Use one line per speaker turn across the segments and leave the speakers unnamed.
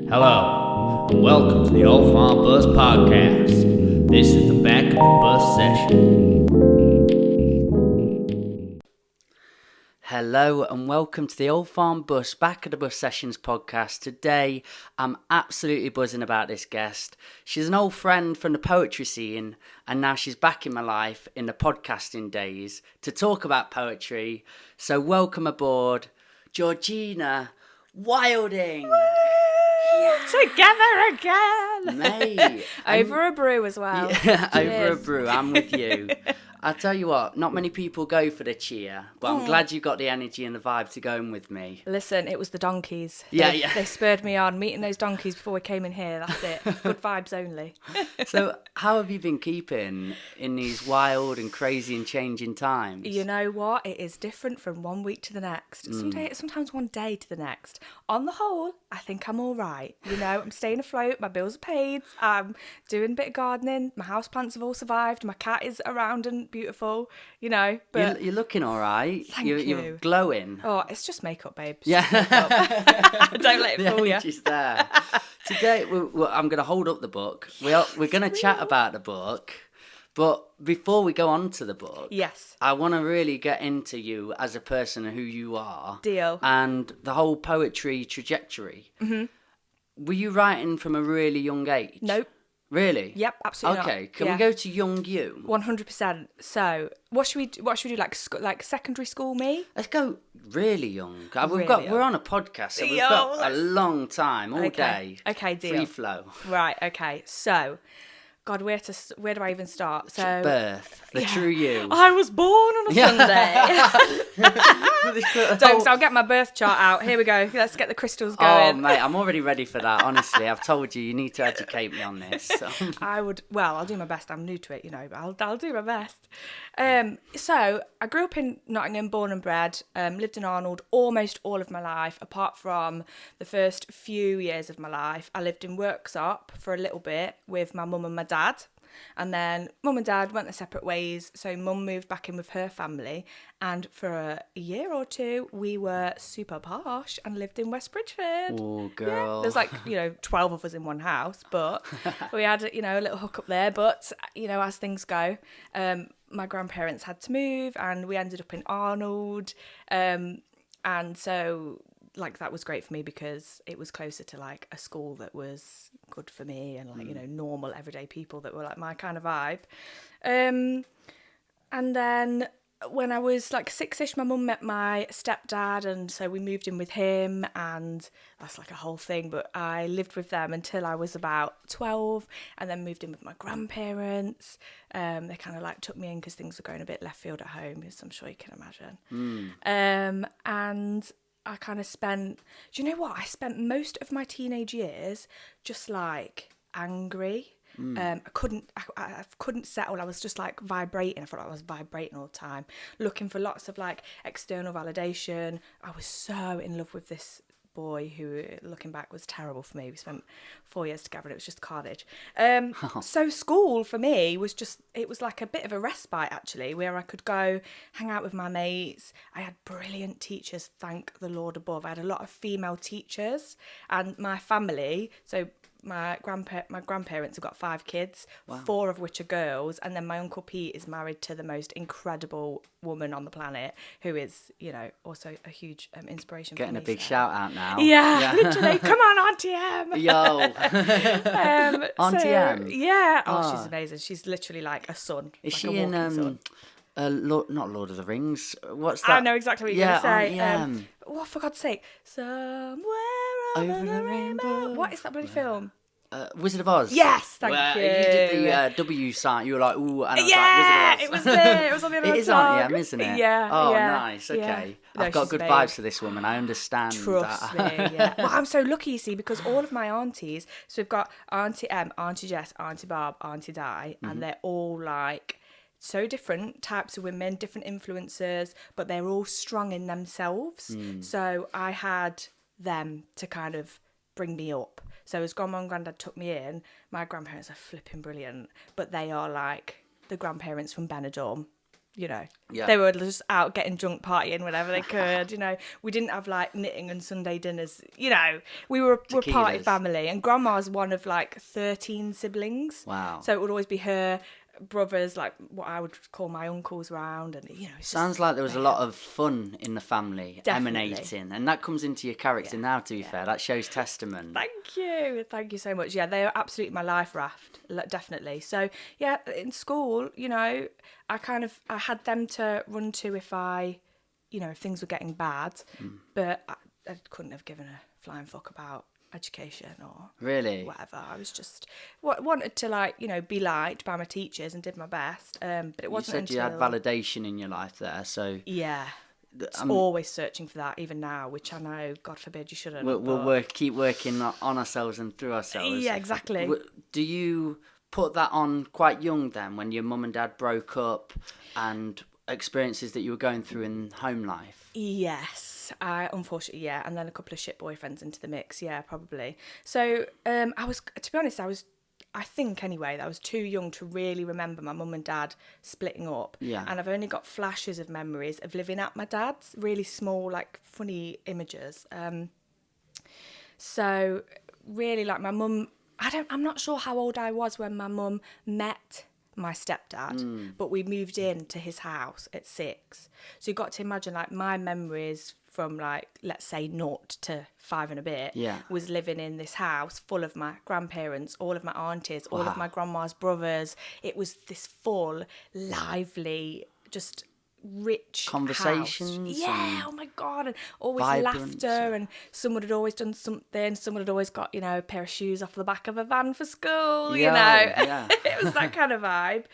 Hello, and welcome to the Old Farm Bus Podcast. This is the back of the bus session.
Hello and welcome to the Old Farm Bus Back of the Bus Sessions podcast. Today I'm absolutely buzzing about this guest. She's an old friend from the poetry scene and now she's back in my life in the podcasting days to talk about poetry. So welcome aboard, Georgina Wilding.
Yeah. Together again,
Mate.
over a brew as well.
Yeah, over a brew, I'm with you. I tell you what, not many people go for the cheer, but I'm glad you got the energy and the vibe to go in with me.
Listen, it was the donkeys.
Yeah.
They spurred me on. Meeting those donkeys before we came in here, that's it. Good vibes only.
So, how have you been keeping in these wild and crazy and changing times?
You know what? It is different from one week to the next. Sometimes one day to the next. On the whole, I think I'm all right. You know, I'm staying afloat. My bills are paid. I'm doing a bit of gardening. My houseplants have all survived. My cat is around and beautiful, you know. But
You're looking all right.
Thank
You're
you.
glowing.
Oh, it's just makeup, babe. It's
Yeah.
just makeup. Don't let it fool you.
She's there. Today, I'm going to hold up the book. We're going to chat about the book. But before we go on to the book,
Yes.
I want to really get into you as a person, who you are.
Deal.
And the whole poetry trajectory. Mm-hmm. Were you writing from a really young age?
Nope.
Really?
Yep, absolutely not.
Okay, can we go to young you?
100%. So, what should we do? Like secondary school me?
Let's go really young.
Really young.
We're on a podcast, so we've
Yo,
got a long time, all day.
Okay, deal.
Free flow.
Right. Okay. So, God, where do I even start? So,
Birth, the true you.
I was born on a Sunday. Don't. So I'll get my birth chart out. Here we go. Let's get the crystals
Oh,
going.
mate, I'm already ready for that, honestly. I've told you, you need to educate me on this. So.
I'll do my best. I'm new to it, you know, but I'll do my best. So I grew up in Nottingham, born and bred, lived in Arnold almost all of my life, apart from the first few years of my life. I lived in Worksop for a little bit with my mum and my dad. And then mum and dad went their separate ways. So mum moved back in with her family. And for a year or two, we were super posh and lived in West Bridgford.
Oh, girl.
Yeah. There's 12 of us in one house, but we had, a little hookup there. But, as things go, my grandparents had to move and we ended up in Arnold. And so that was great for me because it was closer to a school that was good for me and normal everyday people that were my kind of vibe. And then when I was 6ish, my mum met my stepdad, and so we moved in with him, and that's a whole thing. But I lived with them until I was about 12, and then moved in with my grandparents. They kind of took me in because things were going a bit left field at home, as I'm sure you can imagine. And I kind of spent, do you know what? I spent most of my teenage years just angry. I couldn't settle. I was just vibrating. I felt like I was vibrating all the time, looking for lots of external validation. I was so in love with this boy who, looking back, was terrible for me. We spent 4 years together and it was just carnage. So school for me was it was a bit of a respite actually, where I could go hang out with my mates. I had brilliant teachers, thank the Lord above. I had a lot of female teachers, and my family, so my grandparents have got 5 kids, wow. 4 of which are girls, and then my Uncle Pete is married to the most incredible woman on the planet, who is, also a huge inspiration
Getting
for me.
a big shout out now.
Yeah. Literally. Come on, Auntie M.
Yo. Auntie M?
Yeah. Oh, she's amazing. She's literally a son.
Is she
a
in,
son.
not Lord of the Rings, what's that?
I know exactly what you're going to say.
Yeah.
For God's sake. Somewhere over the rainbow. What is that bloody film?
Wizard of Oz.
Yes, thank you.
You did the W sign. You were like, ooh, and I was
yeah,
like, Wizard of Oz.
it was there. It was on the other
It is
song.
Auntie M, isn't it?
Yeah.
Oh,
yeah,
nice. Okay.
Yeah. No,
I've got good vibes for this woman. I understand.
Trust
that.
me. Yeah. Well, I'm so lucky, you see, because all of my aunties. So we've got Auntie M, Auntie Jess, Auntie Barb, Auntie Di, and they're all so different types of women, different influencers, but they're all strong in themselves. So I had them to kind of bring me up. So as grandma and granddad took me in, my grandparents are flipping brilliant, but they are the grandparents from Benidorm. They were just out getting drunk, partying whenever they could. We didn't have like knitting and Sunday dinners. We were a party family, and Grandma's one of like 13 siblings.
Wow.
So it would always be her brothers, like what I would call my uncles, round, and
sounds like there was a lot of fun in the family.
Definitely.
Emanating, and that comes into your character now. To be fair, that shows testament.
Thank you so much. Yeah, they are absolutely my life raft, definitely. So yeah, in school, I had them to run to if if things were getting bad, but I couldn't have given a flying fuck about education or
really
whatever. I was just wanted to be liked by my teachers and did my best, but it wasn't
until you had validation in your life there, so
yeah, always searching for that even now, which I know God forbid you shouldn't.
We'll keep working on ourselves and through ourselves.
Yeah, exactly.
Do you put that on quite young then, when your mum and dad broke up and experiences that you were going through in home life?
Yes, unfortunately, yeah, and then a couple of shit boyfriends into the mix, yeah, probably. So to be honest, I think anyway that I was too young to really remember my mum and dad splitting up.
Yeah.
And I've only got flashes of memories of living at my dad's, really small, like funny images. So really, like my mum, I'm not sure how old I was when my mum met my stepdad, but we moved into his house at 6. So you got to imagine, like, my memories from, like, let's say 0 to 5 and a bit was living in this house full of my grandparents, all of my aunties, all of my grandma's brothers. It was this full, lively, just rich
conversations.
House. Yeah, oh my God, and always
vibrant.
Laughter, and someone had always done something, someone had always got, a pair of shoes off the back of a van for school,
Yeah.
It was that kind of vibe.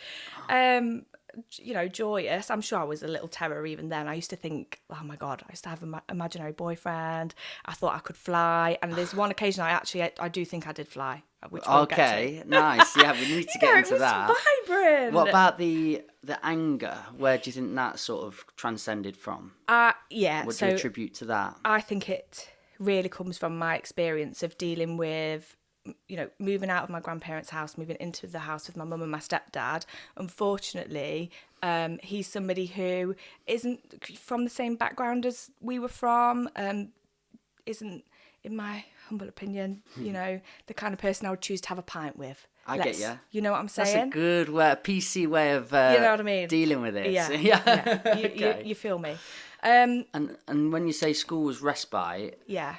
Joyous. I'm sure I was a little terror even then. I used to think, oh my God, I used to have an imaginary boyfriend. I thought I could fly, and there's one occasion I do think I did fly. Which we'll
okay, nice. Yeah, we need to get into that.
It was vibrant.
What about the anger? Where do you think that sort of transcended from?
Yeah.
What do you attribute to that?
I think it really comes from my experience of dealing with, moving out of my grandparents' house, moving into the house with my mum and my stepdad. Unfortunately, he's somebody who isn't from the same background as we were from, isn't, in my humble opinion, the kind of person I would choose to have a pint with.
I get you.
You know what I'm saying?
That's a good way, a PC way of
you know what I mean?
dealing with it.
Yeah.
Okay.
You feel me?
And when you say school was respite,
yeah.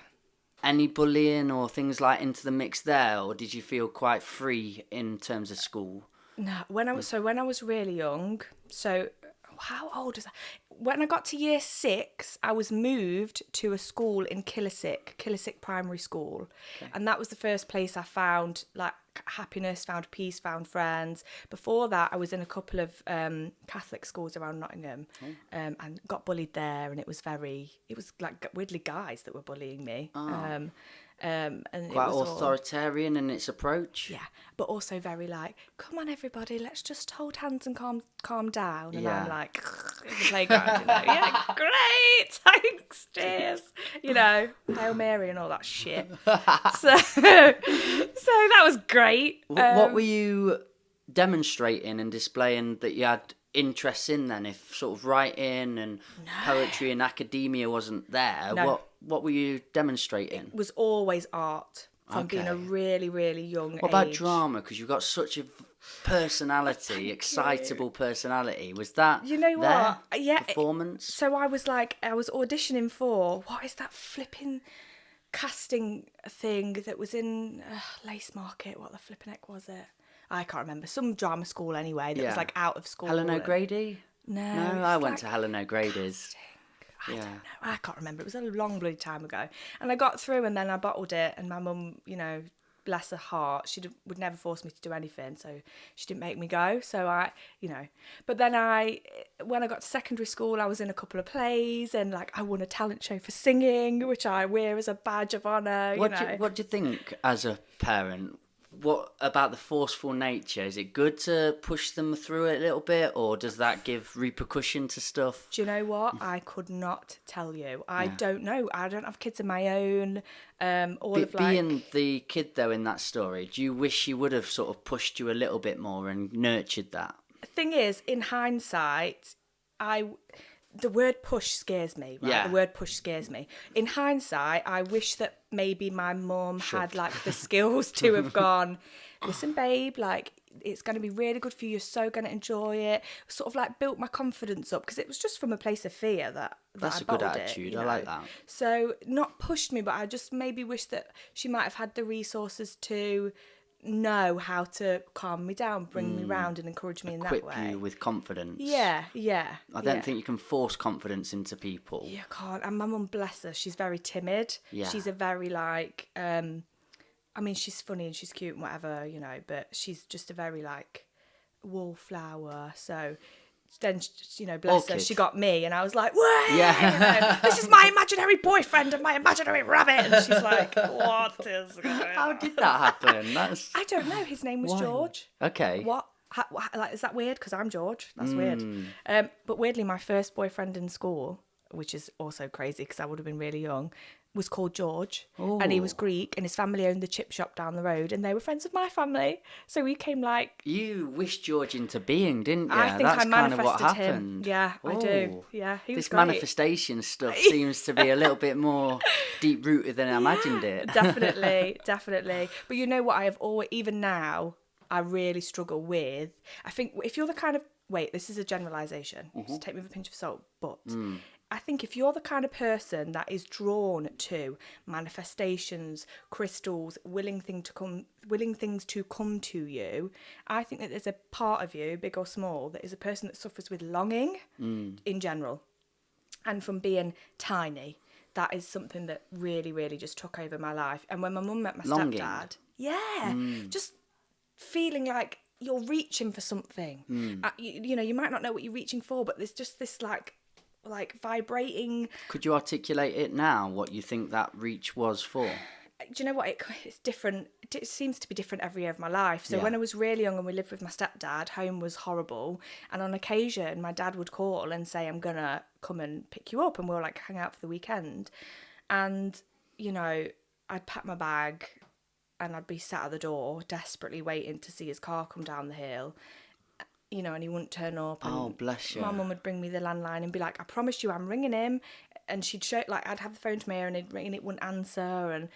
Any bullying or things like into the mix there, or did you feel quite free in terms of school?
No, when I was really young, so how old is that? When I got to year 6, I was moved to a school in Killissick Primary School. Okay. And that was the first place I found like happiness, found peace, found friends. Before that, I was in a couple of Catholic schools around Nottingham, and got bullied there. And it was like weirdly guys that were bullying me. And
quite
it was
authoritarian in its approach.
Yeah, but also very like, come on everybody, let's just hold hands and calm down. And I'm like, in the playground, yeah, great, thanks, cheers, Hail Mary and all that shit. So that was great.
What were you demonstrating and displaying that you had interests in then, if sort of writing and poetry and academia wasn't there? What were you demonstrating?
It was always art from being a really, really young age.
What about drama? Because you've got such a personality, excitable personality. Was that
what? Yeah,
performance?
So I was auditioning for, what is that flipping casting thing that was in Lace Market? What the flipping heck was it? I can't remember. Some drama school anyway that was like out of school.
Helen O'Grady?
No,
I went to Helen O'Grady's.
I don't know. I can't remember. It was a long bloody time ago. And I got through, and then I bottled it. And my mum, bless her heart, she would never force me to do anything. So she didn't make me go. So But then when I got to secondary school, I was in a couple of plays, and like I won a talent show for singing, which I wear as a badge of honour.
What do you think as a parent? What about the forceful nature? Is it good to push them through it a little bit, or does that give repercussion to stuff?
Do you know what? I could not tell you. I don't know. I don't have kids of my own.
Being the kid though in that story, do you wish you would have sort of pushed you a little bit more and nurtured that?
The thing is, in hindsight, the word push scares me, right?
Yeah.
The word push scares me. In hindsight, I wish that maybe my mum had like the skills to have gone, listen, babe, like it's going to be really good for you. You're so going to enjoy it. Sort of like built my confidence up because it was just from a place of fear that
That's
I
a good
bottled
attitude.
it,
I like that.
So not pushed me, but I just maybe wish that she might have had the resources to know how to calm me down, bring me round and encourage me in that way.
Equip you with confidence.
Yeah.
I don't think you can force confidence into people.
You can't. And my mum, bless her, she's very timid.
Yeah.
She's a very like, I mean, she's funny and she's cute and whatever, but she's just a very like wallflower. So then, bless her, she got me and I was like, "Whoa, this is my imaginary boyfriend and my imaginary rabbit." And she's like, "What is going on?"
How did that happen?
I don't know. His name was George.
Okay.
What? Like, is that weird? Because I'm George. That's weird. But weirdly, my first boyfriend in school, which is also crazy because I would have been really young, was called George. And he was Greek and his family owned the chip shop down the road and they were friends with my family. So we came like...
You wished George into being, didn't you?
I think
That's
I manifested
kind of what happened.
him. Yeah, I do. Yeah, he was
This
great.
manifestation stuff seems to be a little bit more deep-rooted than I imagined it.
Definitely. But you know what I have always... Even now, I really struggle with... I think if you're the kind of... Wait, this is a generalisation. Just take me with a pinch of salt. But... I think if you're the kind of person that is drawn to manifestations, crystals, willing things to come to you, I think that there's a part of you, big or small, that is a person that suffers with longing in general. And from being tiny, that is something that really, really just took over my life. And when my mum met my stepdad, just feeling like you're reaching for something. You might not know what you're reaching for, but there's just this like vibrating.
Could you articulate it now, what you think that reach was for?
Do you know what? It's different. It seems to be different every year of my life. So when I was really young and we lived with my stepdad, home was horrible. And on occasion, my dad would call and say, "I'm going to come and pick you up." And we'll like hang out for the weekend. And, I'd pack my bag and I'd be sat at the door desperately waiting to see his car come down the hill. And he wouldn't turn up. And
oh, bless you.
My mum would bring me the landline and be like, "I promise you I'm ringing him." And she'd show, like, I'd have the phone to me and he'd ring and it wouldn't answer. And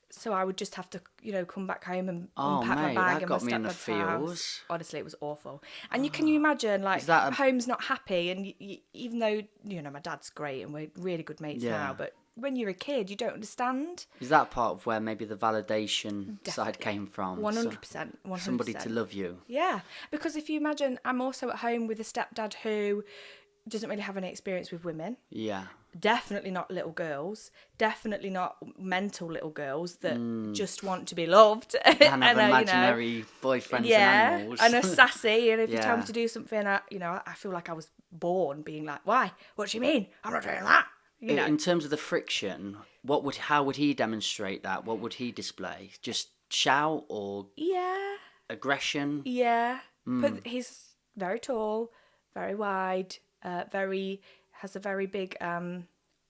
so I would just have to, come back home and unpack my bag
that
in
got
my
me in the
stepdad's house.
feels.
Honestly, it was awful. And can you imagine, like, home's not happy. And even though, my dad's great and we're really good mates now, but when you're a kid, you don't understand.
Is that part of where maybe the validation side came from?
100%.
Somebody to love you.
Yeah, because if you imagine, I'm also at home with a stepdad who doesn't really have any experience with women.
Yeah.
Definitely not little girls. Definitely not mental little girls that just want to be loved.
And have imaginary boyfriends and animals.
And are sassy. And if you tell me to do something, I feel like I was born being like, "Why? What do you mean? I'm not doing that."
In terms of the friction, how would he demonstrate that? What would he display? Just shout or aggression?
Yeah. But he's very tall, very wide, has a very big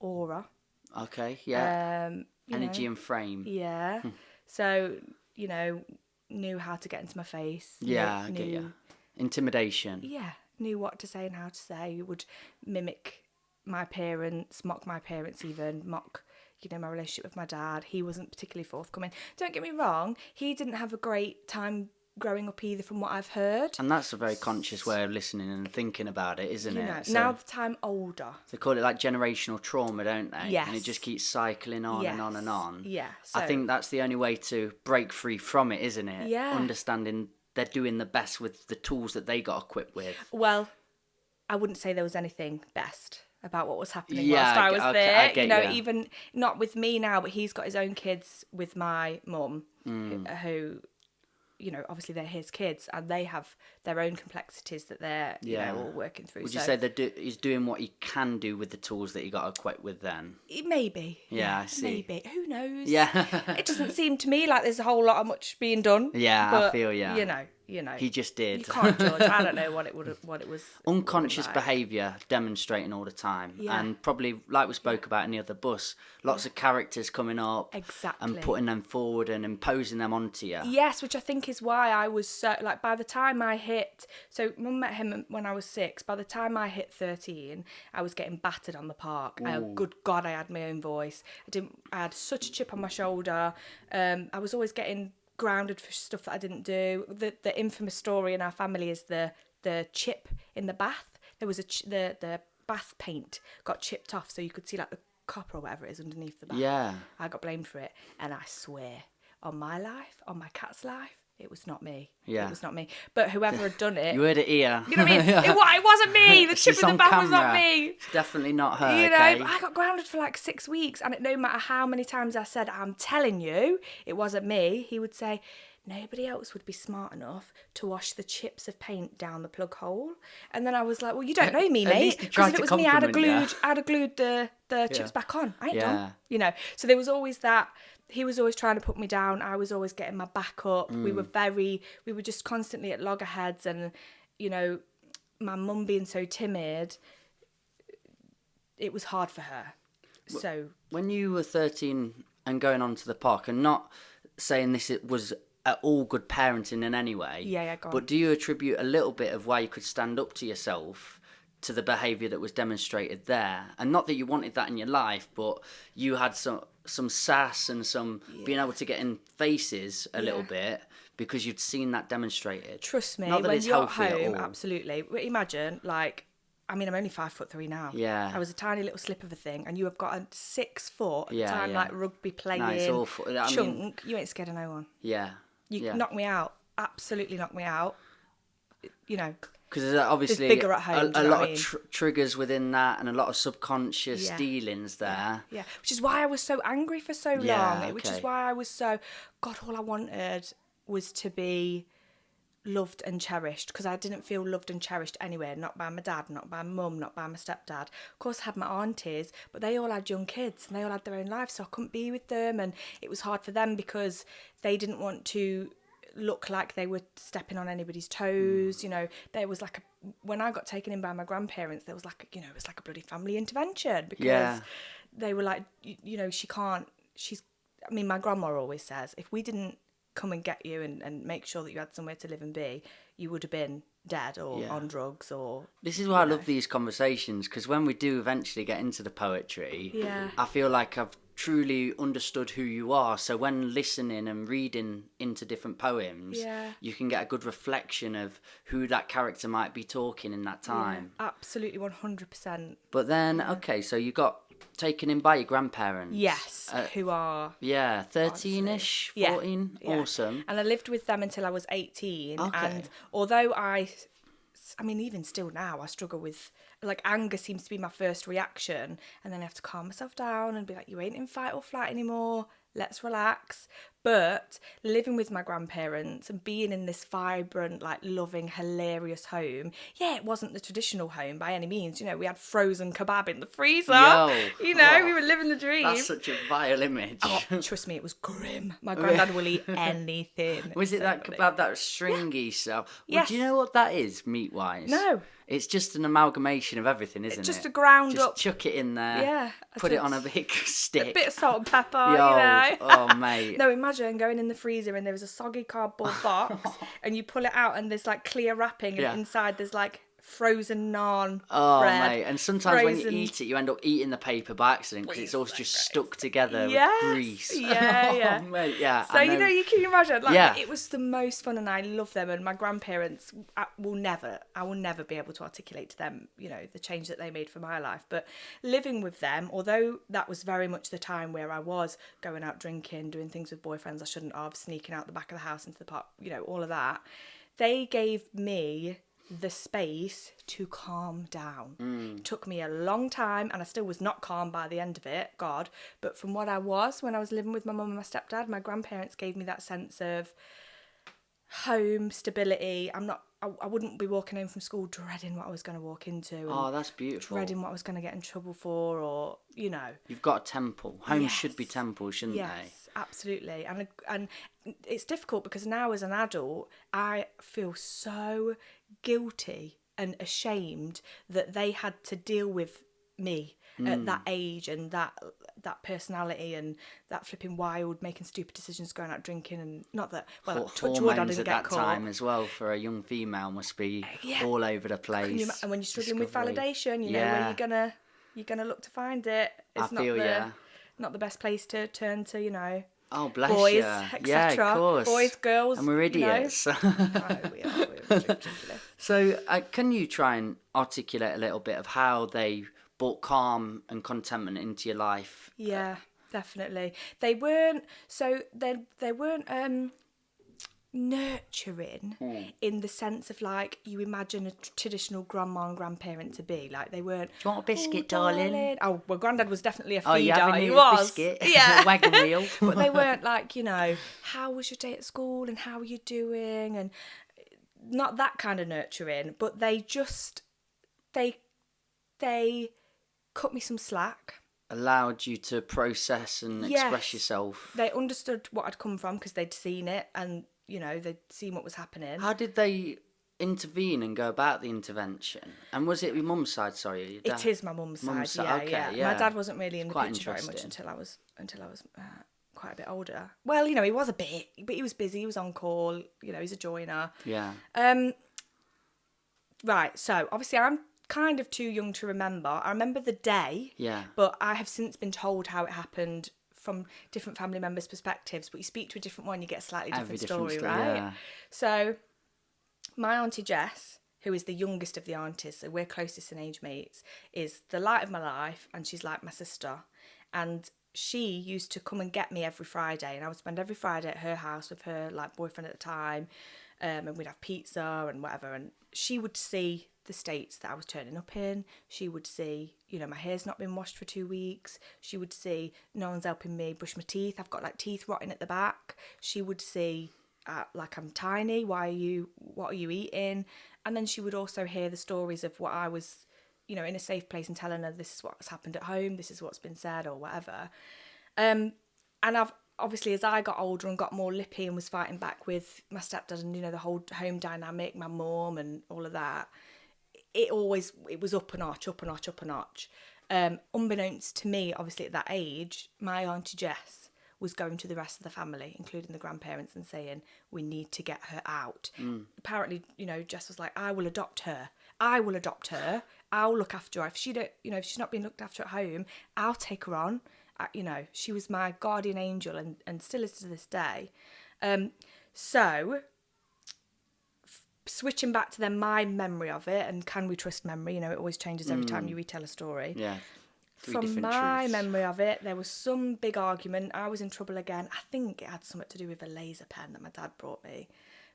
aura.
Okay, yeah. Energy and frame.
Yeah. So, knew how to get into my face.
Yeah, I get you. Intimidation.
Yeah. Knew what to say and how to say. Would mimic my parents, mock my parents even, mock, my relationship with my dad. He wasn't particularly forthcoming. Don't get me wrong, he didn't have a great time growing up either from what I've heard.
And that's a very conscious way of listening and thinking about it, isn't it? So
now that I'm older.
They call it like generational trauma, don't they?
Yes.
And it just keeps cycling on and on and on.
Yeah.
I think that's the only way to break free from it, isn't it?
Yeah.
Understanding they're doing the best with the tools that they got equipped with.
Well, I wouldn't say there was anything best about what was happening whilst I was there.
I get
even not with me now, but he's got his own kids with my mum, who, obviously they're his kids and they have their own complexities that they're, all working through.
Would you say that he's doing what he can do with the tools that he got equipped with then?
Maybe.
Yeah, I see.
Maybe. Who knows?
Yeah.
It doesn't seem to me like there's a whole lot of much being done.
Yeah,
but,
I feel,
you know.
He just did.
You can't judge. I don't know what it was.
Unconscious
like.
behaviour demonstrating all the time.
Yeah.
And probably, like we spoke about in the other bus, lots of characters coming up.
Exactly.
And putting them forward and imposing them onto you.
Yes, which I think is why I was so, like, by the time I hit, so Mum met him when I was 6, by the time I hit 13, I was getting battered on the park. Good God, I had my own voice. I had such a chip on my shoulder. I was always getting grounded for stuff that I didn't do. The infamous story in our family is the chip in the bath. There was the bath paint got chipped off, so you could see like the copper or whatever it is underneath the bath.
Yeah.
I got blamed for it, and I swear on my life, on my cat's life, it was not me.
Yeah.
It was not me. But whoever had done it,
You heard it here.
you know what I mean? It wasn't me. The chip
She's
in the
on
bath was not
camera.
me.
It's definitely not her.
You know,
okay?
I got grounded for like 6 weeks, and no matter how many times I said, I'm telling you, it wasn't me, he would say, nobody else would be smart enough to wash the chips of paint down the plug hole. And then I was like, well, you don't know me,
At least
mate.
he
Because
tried
if it
to
was me, I'd
compliment
have glued the chips back on. I ain't
Yeah.
done. You know, so there was always that. He was always trying to put me down. I was always getting my back up. We were just constantly at loggerheads, and, you know, my mum being so timid, it was hard for her. So
When you were 13 and going on to the park, and not saying this it was at all good parenting in any way,
Yeah, go on.
but do you attribute a little bit of why you could stand up to yourself to the behaviour that was demonstrated there? And not that you wanted that in your life, but you had some sass and some being able to get in faces a little bit because you'd seen that demonstrated.
Trust me,
Not that
when
it's
you're at
healthy at
home,
all.
absolutely. But imagine, like, I mean, I'm only 5'3" now.
Yeah.
I was a tiny little slip of a thing, and you have got a 6 foot,
Yeah,
time
yeah.
like rugby playing,
it's awful. I mean-
chunk. You ain't scared of no one.
Yeah.
You knock me out, absolutely knock me out. You know.
Because there's obviously
There's bigger at home, do
a
you know
lot
what I
of
mean?
triggers within that, and a lot of subconscious
Yeah.
dealings there.
Yeah, which is why I was so angry for so
Yeah,
long. Which is
okay.
why I was so, God, all I wanted was to be loved and cherished, because I didn't feel loved and cherished anywhere, not by my dad, not by my mum, not by my stepdad. Of course I had my aunties, but they all had young kids and they all had their own lives, so I couldn't be with them, and it was hard for them because they didn't want to look like they were stepping on anybody's toes. You know, there was like when I got taken in by my grandparents, there was like, you know, it was like a bloody family intervention, because they were like, you know, I mean, my grandma always says, if we didn't come and get you and make sure that you had somewhere to live and be, you would have been dead or on drugs or...
This is why I love these conversations, because when we do eventually get into the poetry, I feel like I've truly understood who you are. So when listening and reading into different poems, you can get a good reflection of who that character might be talking in that time.
Yeah, absolutely, 100%.
But then, okay, so you got taken in by your grandparents.
Yes, who are...
Yeah, 13-ish, 14.
Yeah.
Awesome.
And I lived with them until I was 18.
Okay.
And although I mean, even still now, I struggle with, like, anger seems to be my first reaction. And then I have to calm myself down and be like, you ain't in fight or flight anymore. Let's relax. But living with my grandparents and being in this vibrant, like, loving, hilarious home, it wasn't the traditional home by any means. You know, we had frozen kebab in the freezer. We were living the dream.
That's such a vile image.
Oh, trust me, it was grim. My granddad will eat anything.
Was it
So
that
funny.
kebab, that stringy stuff? Well,
Yes.
do you know what that is, meat-wise?
No.
It's just an amalgamation of everything, isn't it?
Just a ground
just
up.
chuck it in there.
Yeah.
Put it on a big stick.
A bit of salt and pepper,
Yo,
you know.
oh, mate.
No, imagine going in the freezer and there was a soggy cardboard box and you pull it out and there's like clear wrapping and inside there's like frozen naan bread.
Mate, and sometimes when you
frozen-
eat it, you end up eating the paper by accident because it's all just stuck together
Yes.
with grease.
Yeah.
Oh, mate, yeah.
So,
I
you know, you can imagine, like,
Yeah.
it was the most fun and I love them, and my grandparents, I will never be able to articulate to them, you know, the change that they made for my life. But living with them, although that was very much the time where I was going out drinking, doing things with boyfriends I shouldn't have, sneaking out the back of the house into the park, you know, all of that, they gave me the space to calm down. It took me a long time, and I still was not calm by the end of it, God. But from what I was when I was living with my mum and my stepdad, my grandparents gave me that sense of home, stability. I wouldn't be walking home from school dreading what I was going to walk into. And
Oh, that's beautiful.
dreading what I was going to get in trouble for, or, you know.
You've got a temple. Homes should be temples, shouldn't
Yes, absolutely. And it's difficult because now as an adult, I feel so guilty and ashamed that they had to deal with me at that age and that personality and that flipping wild, making stupid decisions, going out drinking, and not that, well, touch wood, I
Hormones
didn't
at
get
that
caught.
time as well for a young female must be all over the place.
And when you're struggling with
Discovery.
validation, you know where you're gonna look to find it. It's not the best place to turn to, you know.
Oh, bless
boys,
you.
etc.
Yeah, of course.
Boys, girls.
And we're idiots.
You know. Oh, we are. We're ridiculous.
So, can you try and articulate a little bit of how they brought calm and contentment into your life?
Yeah, definitely. They weren't. So they weren't nurturing in the sense of like you imagine a traditional grandma and grandparent to be. Like they weren't.
Do you want a biscuit, darling?
Oh, well, Grandad was definitely a feeder.
Oh, you having
he
a
was.
biscuit?
Yeah,
Wagon wheel.
But they weren't like, you know, how was your day at school and how are you doing, and not that kind of nurturing. But they just they cut me some slack.
Allowed you to process and express yourself.
They understood what I'd come from because they'd seen it and, you know, they'd seen what was happening.
How did they intervene and go about the intervention? And was it your mum's side, sorry, or your dad?
It is my mum's side, yeah. My dad wasn't really in the picture very much until I was quite a bit older. Well, you know, he was a bit, but he was busy, he was on call, you know, he's a joiner.
Yeah.
Right, so obviously I'm kind of too young to remember. I remember the day, but I have since been told how it happened from different family members' perspectives, but you speak to a different one, you get a slightly different story, right? Yeah. So my auntie Jess, who is the youngest of the aunties, so we're closest in age mates, is the light of my life, and she's like my sister. And she used to come and get me every Friday, and I would spend every Friday at her house with her like boyfriend at the time, and we'd have pizza and whatever, and she would see the states that I was turning up in. She would see, you know, my hair's not been washed for 2 weeks. She would see no one's helping me brush my teeth. I've got like teeth rotting at the back. She would see like I'm tiny. What are you eating? And then she would also hear the stories of what I was, you know, in a safe place and telling her this is what's happened at home. This is what's been said or whatever. And I've obviously, as I got older and got more lippy and was fighting back with my stepdad and, you know, the whole home dynamic, my mum and all of that, it was up a notch. Unbeknownst to me, obviously at that age, my auntie Jess was going to the rest of the family, including the grandparents, and saying, we need to get her out. Apparently, you know, Jess was like, I will adopt her. I'll look after her. If she's not being looked after at home, I'll take her on. You know, she was my guardian angel and still is to this day. So switching back to then my memory of it, and can we trust memory? You know, it always changes every time you retell a story.
Yeah.
From my memory of it, there was some big argument. I was in trouble again. I think it had something to do with a laser pen that my dad brought me,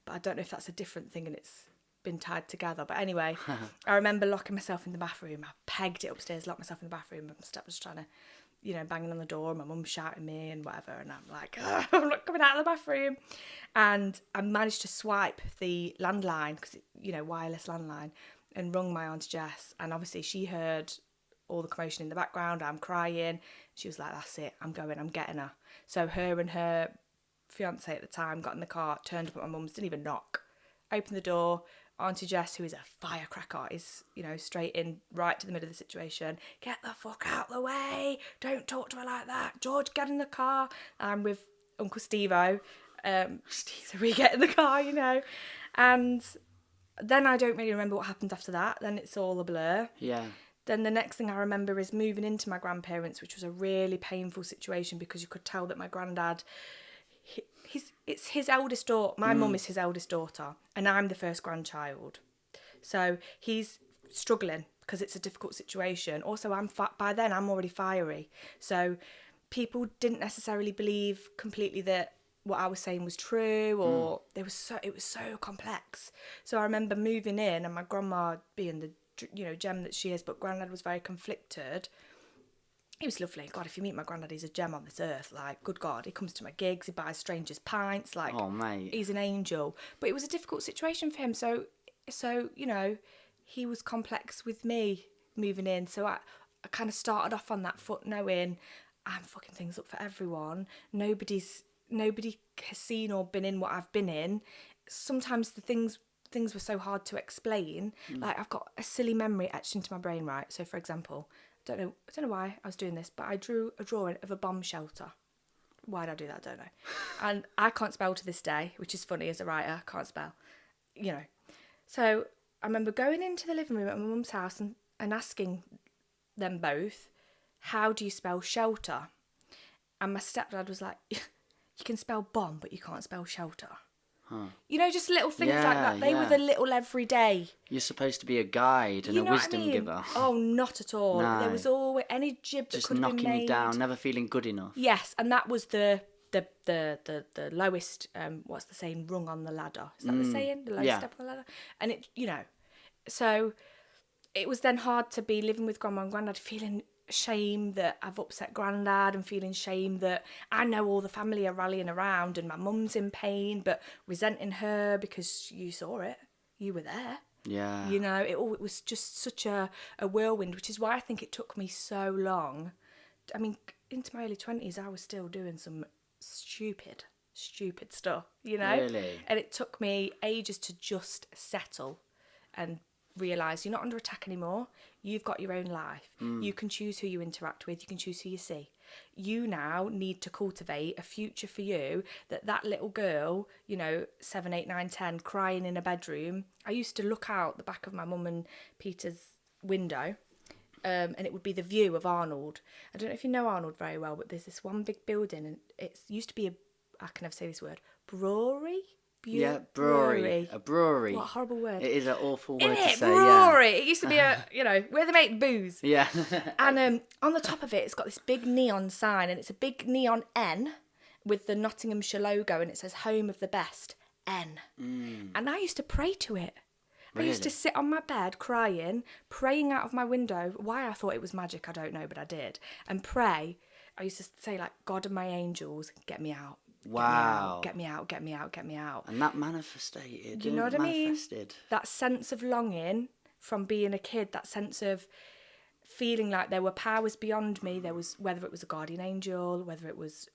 but I don't know if that's a different thing and it's been tied together. But anyway, I remember locking myself in the bathroom. I pegged it upstairs, locked myself in the bathroom. My step was trying to, you know, banging on the door. My mum shouting me and whatever, and I'm like, I'm not coming out of the bathroom. And I managed to swipe the landline, because, you know, wireless landline, and rung my Aunt Jess. And obviously she heard all the commotion in the background. I'm crying. She was like, that's it, I'm getting her. So her and her fiance at the time got in the car, turned up at my mum's, didn't even knock, opened the door. Auntie Jess, who is a firecracker, is, you know, straight in, right to the middle of the situation. Get the fuck out the way. Don't talk to her like that. George, get in the car. I'm with Uncle Steve-O. So we get in the car, you know. And then I don't really remember what happened after that. Then it's all a blur.
Yeah.
Then the next thing I remember is moving into my grandparents, which was a really painful situation because you could tell that my granddad... It's his eldest daughter. My mum is his eldest daughter, and I'm the first grandchild. So he's struggling because it's a difficult situation. Also, by then I'm already fiery. So people didn't necessarily believe completely that what I was saying was true, or it was so complex. So I remember moving in, and my grandma being the, you know, gem that she is, but Grandad was very conflicted. He was lovely. God, if you meet my granddad, he's a gem on this earth. Like, good God, he comes to my gigs, he buys strangers pints. Like,
oh, mate,
he's an angel. But it was a difficult situation for him. So you know, he was complex with me moving in. So I kind of started off on that foot knowing I'm fucking things up for everyone. Nobody has seen or been in what I've been in. Sometimes the things were so hard to explain. Like, I've got a silly memory etched into my brain, right? So, for example, I don't know why I was doing this, but I drew a drawing of a bomb shelter. Why did I do that? I don't know. And I can't spell to this day, which is funny as a writer. I can't spell, you know. So I remember going into the living room at my mum's house and asking them both, how do you spell shelter? And my stepdad was like, you can spell bomb, but you can't spell shelter. Huh. You know, just little things like that. They were the little everyday.
You're supposed to be a guide and a wisdom giver.
Oh, not at all.
No.
There was always any jib that could have been made. Just knocking you down,
never feeling good enough.
Yes, and that was the lowest, what's the saying, rung on the ladder. Is that the saying? The lowest step on the ladder? And it, you know, so it was then hard to be living with Grandma and Grandad, feeling shame that I've upset Grandad and feeling shame that I know all the family are rallying around and my mum's in pain, but resenting her because you saw it, you were there.
Yeah.
You know, it was just such a whirlwind, which is why I think it took me so long. I mean, into my early 20s, I was still doing some stupid stuff, you know?
Really?
And it took me ages to just settle and realise you're not under attack anymore. You've got your own life. You can choose who you interact with. You can choose who you see. You now need to cultivate a future for you that little girl, you know, 7, 8, 9, 10, crying in a bedroom. I used to look out the back of my mum and Peter's window, and it would be the view of Arnold. I don't know if you know Arnold very well, but there's this one big building, and it used to be I can never say this word, brewery?
Brewery. A brewery.
What a horrible word.
It is an awful word to say,
brewery. It used to be you know, where they make booze.
Yeah.
And on the top of it, it's got this big neon sign, and it's a big neon N with the Nottinghamshire logo, and it says home of the best, N. And I used to pray to it. Really? I used to sit on my bed crying, praying out of my window. Why I thought it was magic, I don't know, but I did. And pray. I used to say, like, God and my angels, get me out.
Wow.
Get me out, get me out, get me out.
And that manifested.
You know what I mean? That sense of longing from being a kid, that sense of feeling like there were powers beyond me. There was, whether it was a guardian angel, whether it was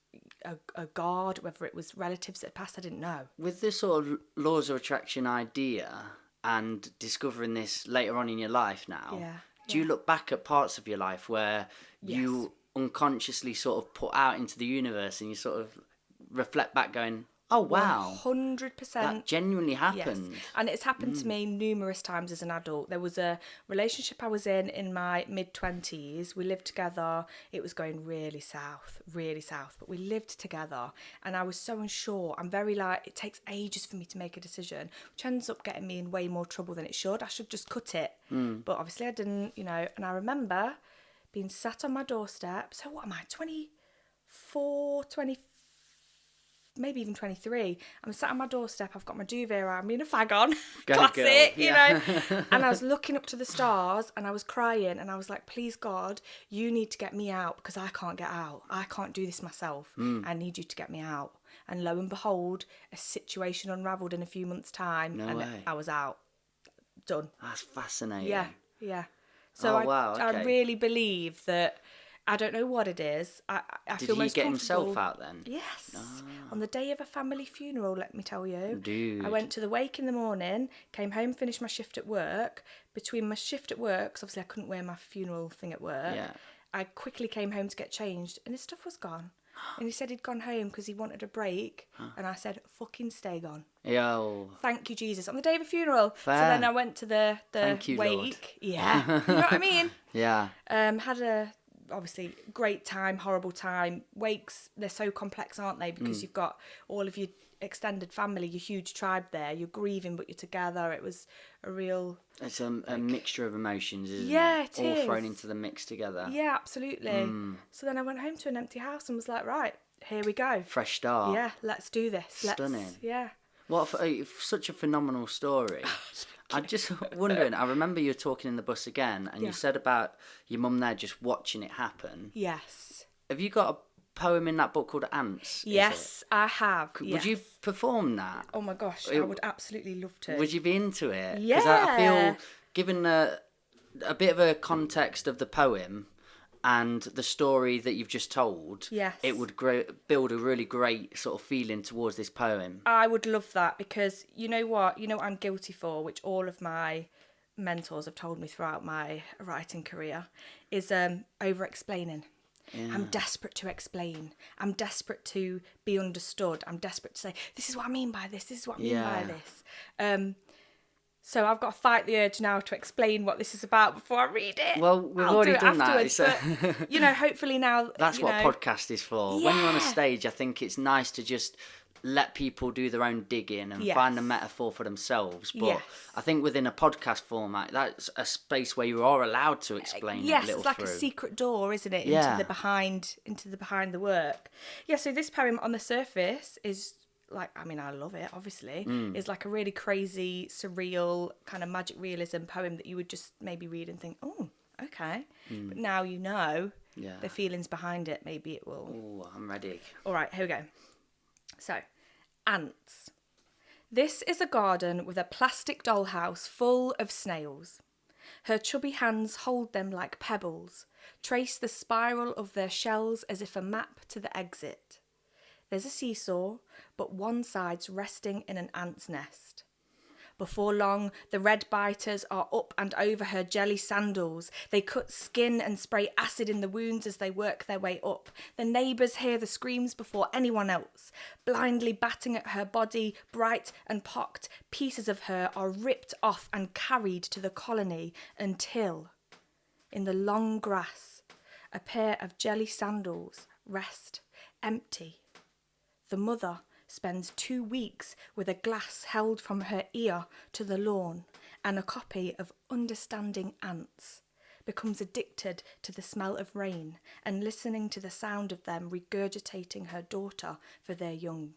a god, whether it was relatives that had passed, I didn't know.
With this sort of laws of attraction idea and discovering this later on in your life now, do you look back at parts of your life where you unconsciously sort of put out into the universe and you sort of reflect back going, oh wow,
100%.
That genuinely happened.
Yes. And it's happened to me numerous times as an adult. There was a relationship I was in my mid-20s. We lived together. It was going really south, but we lived together and I was so unsure. I'm very like, it takes ages for me to make a decision, which ends up getting me in way more trouble than it should. I should just cut it. But obviously I didn't, you know, and I remember being sat on my doorstep. So what am I, 24, 25? Maybe even 23. I'm sat on my doorstep, I've got my duvet around me and a fag on. Classic, you know. And I was looking up to the stars and I was crying and I was like, please God, you need to get me out because I can't get out. I can't do this myself. I need you to get me out. And lo and behold, a situation unravelled in a few months' time.
No way.
I was out. Done.
That's fascinating.
Yeah. So I really believe that. I don't know what it is. I feel most comfortable. Did he get
himself out then?
Yes. On the day of a family funeral, let me tell you.
Dude.
I went to the wake in the morning, came home, finished my shift at work. Between my shift at work, 'cause obviously I couldn't wear my funeral thing at work, I quickly came home to get changed and his stuff was gone. And he said he'd gone home because he wanted a break. And I said, fucking stay gone.
Yo.
Thank you, Jesus. On the day of a funeral.
Fair.
So then I went to the
Thank you,
wake.
Lord.
Yeah. You know what I mean?
Yeah.
Had a... obviously great time, horrible time. Wakes, they're so complex, aren't they? Because you've got all of your extended family, your huge tribe there. You're grieving, but you're together. It was a real...
It's a mixture of emotions, isn't it?
Yeah, it
all
is.
Thrown into the mix together.
Yeah, absolutely. So then I went home to an empty house and was like, right, here we go.
Fresh start.
Yeah, let's do this.
Stunning.
Yeah.
Such a phenomenal story. I'm just wondering, I remember you were talking in the bus again, and you said about your mum there just watching it happen.
Yes.
Have you got a poem in that book called Ants?
Yes, I have.
Would you perform that?
Oh my gosh, I would absolutely love to.
Would you be into it?
Yeah.
Because I feel, given a bit of a context of the poem, and the story that you've just told,
Yes.
it would build a really great sort of feeling towards this poem.
I would love that, because you know what I'm guilty for, which all of my mentors have told me throughout my writing career, is over-explaining. Yeah. I'm desperate to explain. I'm desperate to be understood. I'm desperate to say, this is what I mean by this. This is what I mean by this. So I've got to fight the urge now to explain what this is about before I read it.
Well, we've already done that.
But, hopefully now...
That's what a podcast is for.
Yeah.
When you're on a stage, I think it's nice to just let people do their own digging and find a metaphor for themselves. But I think within a podcast format, that's a space where you are allowed to explain it a little
it's like
through.
A secret door, isn't it? Into the behind the work. Yeah, so this poem on the surface is... I love it, obviously. It's like a really crazy, surreal, kind of magic realism poem that you would just maybe read and think, oh, okay. But now you know the feelings behind it, maybe it will...
Oh, I'm ready.
All right, here we go. So, ants. This is a garden with a plastic dollhouse full of snails. Her chubby hands hold them like pebbles, trace the spiral of their shells as if a map to the exit. There's a seesaw, but one side's resting in an ant's nest. Before long, the red biters are up and over her jelly sandals. They cut skin and spray acid in the wounds as they work their way up. The neighbours hear the screams before anyone else. Blindly batting at her body, bright and pocked, pieces of her are ripped off and carried to the colony until, in the long grass, a pair of jelly sandals rest empty. The mother spends 2 weeks with a glass held from her ear to the lawn and a copy of Understanding Ants, becomes addicted to the smell of rain and listening to the sound of them regurgitating her daughter for their young.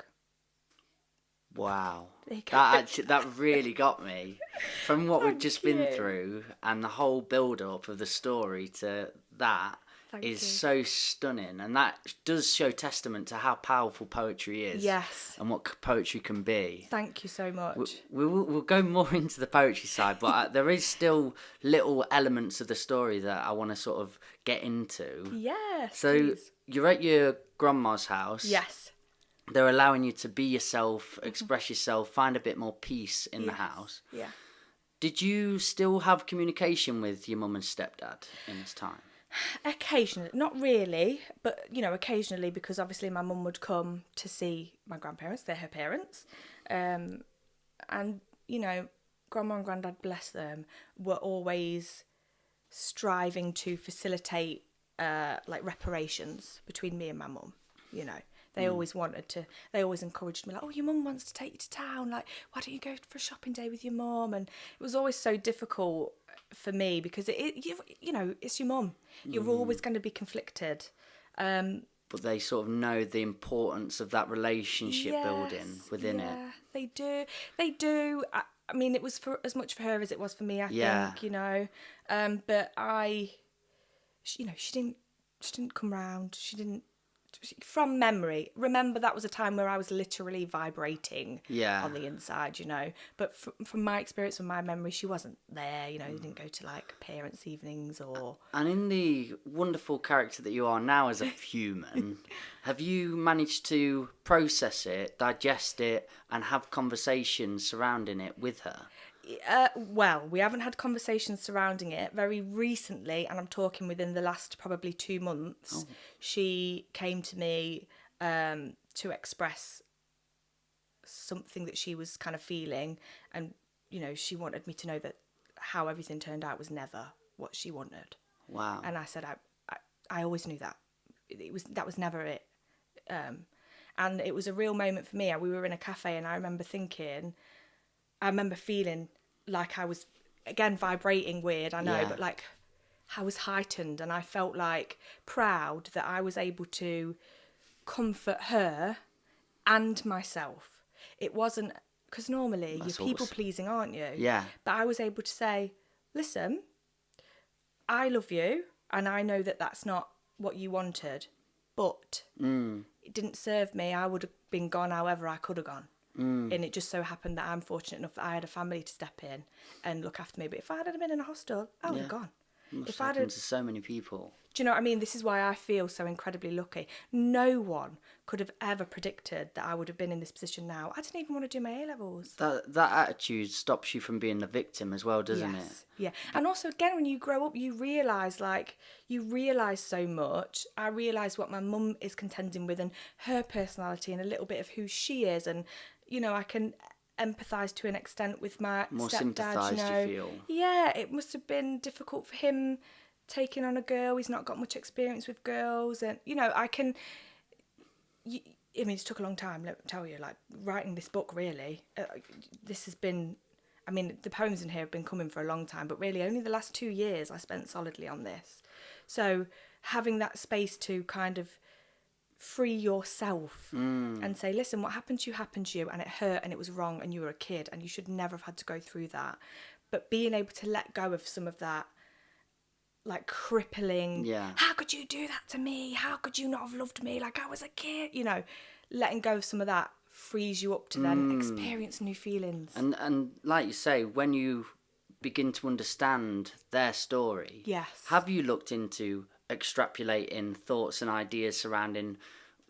Wow. That really got me. From what we've just been through and the whole build-up of the story to that, is so stunning, and that does show testament to how powerful poetry is.
Yes.
And what poetry can be.
Thank you so much.
We'll go more into the poetry side, but there is still little elements of the story that I want to sort of get into.
Yes.
So
please.
You're at your grandma's house.
Yes.
They're allowing you to be yourself, express yourself, find a bit more peace in the house.
Yeah.
Did you still have communication with your mum and stepdad in this time?
Occasionally, not really, but occasionally, because obviously my mum would come to see my grandparents, they're her parents, and grandma and granddad, bless them, were always striving to facilitate reparations between me and my mum. They always they always encouraged me, like, oh, your mum wants to take you to town, like, why don't you go for a shopping day with your mum? And it was always so difficult for me, because it's your mum. You're always going to be conflicted.
But they sort of know the importance of that relationship building within it.
They do. I mean, it was for as much for her as it was for me, I think, but she didn't come round. She didn't. From memory, remember that was a time where I was literally vibrating on the inside, But from my experience, from my memory, she wasn't there, You didn't go to like parents' evenings or...
And in the wonderful character that you are now as a human, have you managed to process it, digest it, and have conversations surrounding it with her?
Well, we haven't had conversations surrounding it. Very recently, and I'm talking within the last probably 2 months, she came to me to express something that she was kind of feeling, and she wanted me to know that how everything turned out was never what she wanted.
Wow.
And I said I always knew that that was never it, and it was a real moment for me. We were in a cafe, and I remember feeling like I was, again, vibrating weird, I know, but like I was heightened, and I felt like proud that I was able to comfort her and myself. It wasn't, because normally you're people pleasing, aren't you?
Yeah.
But I was able to say, listen, I love you, and I know that that's not what you wanted, but it didn't serve me. I would have been gone however I could have gone. And it just so happened that I'm fortunate enough that I had a family to step in and look after me. But if I had been in a hostel, I would have gone.
Must happen to so many people.
Do you know what I mean? This is why I feel so incredibly lucky. No one could have ever predicted that I would have been in this position now. I didn't even want to do my A-levels.
That attitude stops you from being the victim as well, doesn't it?
Yeah. And also, again, when you grow up, you realise so much. I realise what my mum is contending with and her personality and a little bit of who she is. And, you know, I can empathise to an extent with my
More
stepdad.
sympathised, you feel?
Yeah, it must have been difficult for him taking on a girl. He's not got much experience with girls. And, you know, I mean, it's took a long time, let me tell you, like, writing this book, really. This has been, I mean, the poems in here have been coming for a long time, but really only the last 2 years I spent solidly on this. So having that space to kind of free yourself and say, listen, what happened to you, and it hurt and it was wrong and you were a kid and you should never have had to go through that. But being able to let go of some of that, like, crippling, how could you do that to me? How could you not have loved me like I was a kid? You know, letting go of some of that frees you up to then experience new feelings.
And like you say, when you begin to understand their story, have you looked into extrapolating thoughts and ideas surrounding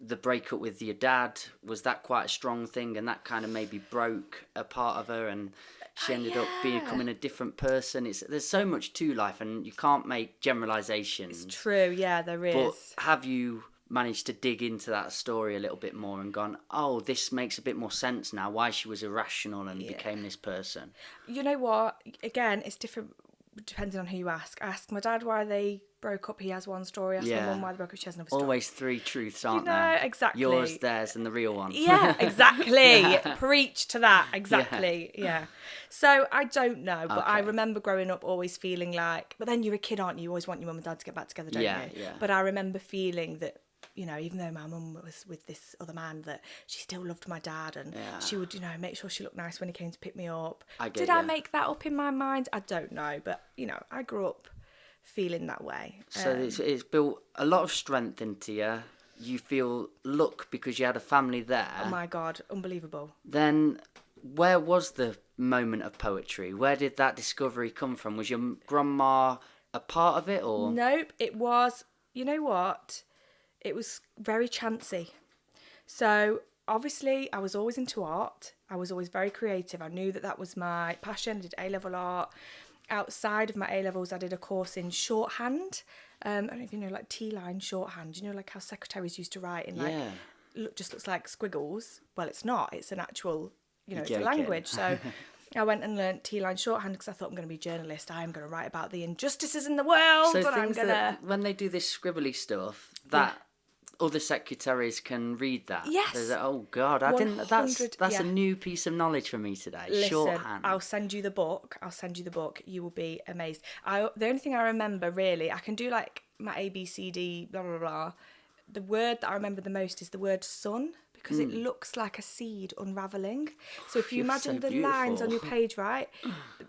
the breakup with your dad? Was that quite a strong thing, and that kind of maybe broke a part of her, and she ended up becoming a different person? There's so much to life, and you can't make generalisations.
It's true, yeah, there is.
But have you managed to dig into that story a little bit more and gone, oh, this makes a bit more sense now, why she was irrational and became this person?
You know what? Again, it's different depending on who you ask. I asked my dad why they broke up, he has one story. I asked my mum why they broke up, she has another story.
Always three truths, aren't there?
Exactly.
Yours, theirs, and the real one.
Yeah, exactly. Preach to that, exactly. Yeah. So I don't know, but I remember growing up always feeling like, but then you're a kid, aren't you? You always want your mum and dad to get back together, don't you?
Yeah.
But I remember feeling that, you know, even though my mum was with this other man, that she still loved my dad, and she would, you know, make sure she looked nice when he came to pick me up. Did I make that up in my mind? I don't know, but, you know, I grew up feeling that way.
So it's built a lot of strength into you. You feel luck because you had a family there.
Oh my God, unbelievable.
Then where was the moment of poetry? Where did that discovery come from? Was your grandma a part of it, or?
Nope, it was, you know what? It was very chancy. So obviously I was always into art. I was always very creative. I knew that was my passion. I did A-level art. Outside of my A-levels, I did a course in shorthand. I don't know if you know, like T-line shorthand. You know, like how secretaries used to write in, like, just looks like squiggles. Well, it's not. It's an actual, you know, it's a language. So I went and learnt T-line shorthand because I thought, I'm going to be a journalist. I'm going to write about the injustices in the world.
So
and I'm going to...
when they do this scribbly stuff, that... other secretaries can read that.
Yes.
Oh God, I didn't. That's a new piece of knowledge for me today.
Listen,
shorthand.
I'll send you the book. You will be amazed. The only thing I remember really, I can do like my ABCD, blah blah blah. The word that I remember the most is the word sun, because it looks like a seed unraveling. So if you imagine the lines on your page, right,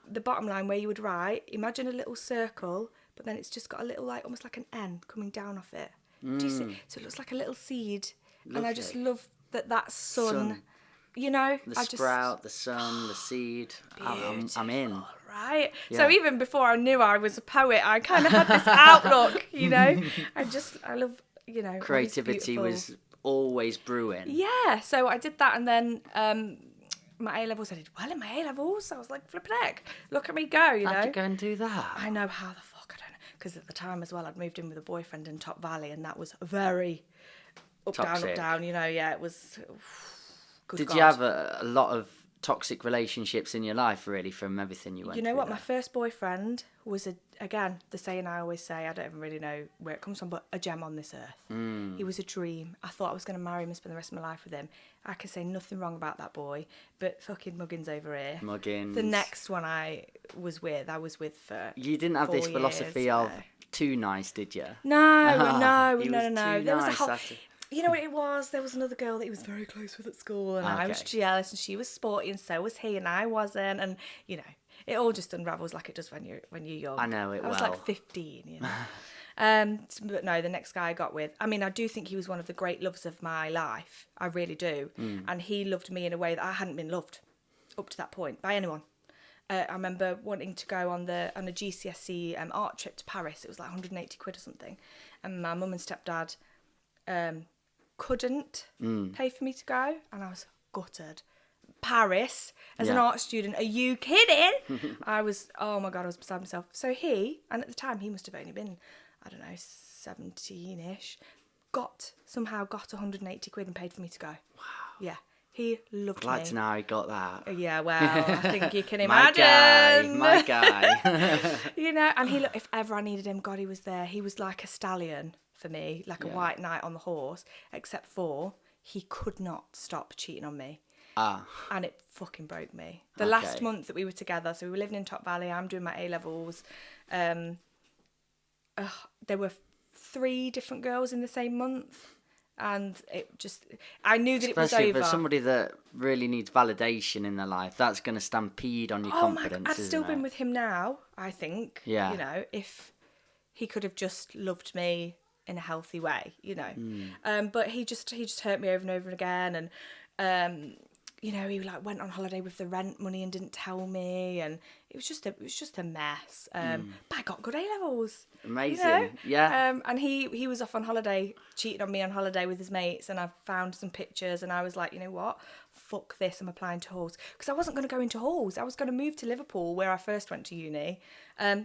the bottom line where you would write, imagine a little circle, but then it's just got a little, like, almost like an N coming down off it. Do you see? So it looks like a little seed. Lovely. And I just love that sun. You know,
sprout, the sun, the seed. I'm in.
Right. Yeah. So even before I knew I was a poet, I kind of had this outlook. You know, I love, you know,
creativity was always brewing.
Yeah. So I did that, and then my A-levels, I did well in my A-levels. I was like, flipping heck, look at me go. You know,
how'd you go and do that?
I know how the fuck, I don't know. Because at the time as well, I'd moved in with a boyfriend in Top Valley, and that was very
toxic.
Up, down, you know, it was...
Did you have a lot of toxic relationships in your life, really, from everything you went through?
You know what, my first boyfriend was, again, the saying I always say, I don't even really know where it comes from, but a gem on this earth. He was a dream. I thought I was going to marry him and spend the rest of my life with him. I can say nothing wrong about that boy, but fucking muggins over here.
Muggins.
The next one I was with for
You didn't have this philosophy of too nice, did you?
No.
There
was a whole... You know what it was? There was another girl that he was very close with at school, and I was jealous, and she was sporty, and so was he, and I wasn't, and, you know, it all just unravels like it does when you're young.
I know it well.
I was like 15, you know. But no, the next guy I got with, I mean, I do think he was one of the great loves of my life. I really do. And he loved me in a way that I hadn't been loved up to that point by anyone. I remember wanting to go on a GCSE art trip to Paris. It was like 180 quid or something. And my mum and stepdad couldn't pay for me to go. And I was gutted. Paris, as an art student, are you kidding? I was beside myself. So and at the time he must have only been, I don't know, 17-ish, somehow got 180 quid and paid for me to go. Wow. Yeah. He loved me.
I'd like to know how he got that.
Yeah, well, I think you can imagine.
My guy.
You know, and if ever I needed him, God, he was there. He was like a stallion for me, like a white knight on the horse, except for he could not stop cheating on me. And it fucking broke me. The last month that we were together, so we were living in Top Valley, I'm doing my A-levels. There were 3 different girls in the same month. And I knew that it was over.
Especially for somebody that really needs validation in their life, that's going to stampede on your confidence,
I'd still been with him now, I think.
Yeah.
You know, if he could have just loved me in a healthy way, you know. But he just hurt me over and over again. And, you know, he like went on holiday with the rent money and didn't tell me. And it was just a mess. But I got good A-levels.
Amazing.
You know?
Yeah.
And he was off on holiday, cheating on me on holiday with his mates, and I found some pictures and I was like, you know what? Fuck this, I'm applying to halls. Because I wasn't going to go into halls. I was going to move to Liverpool, where I first went to uni,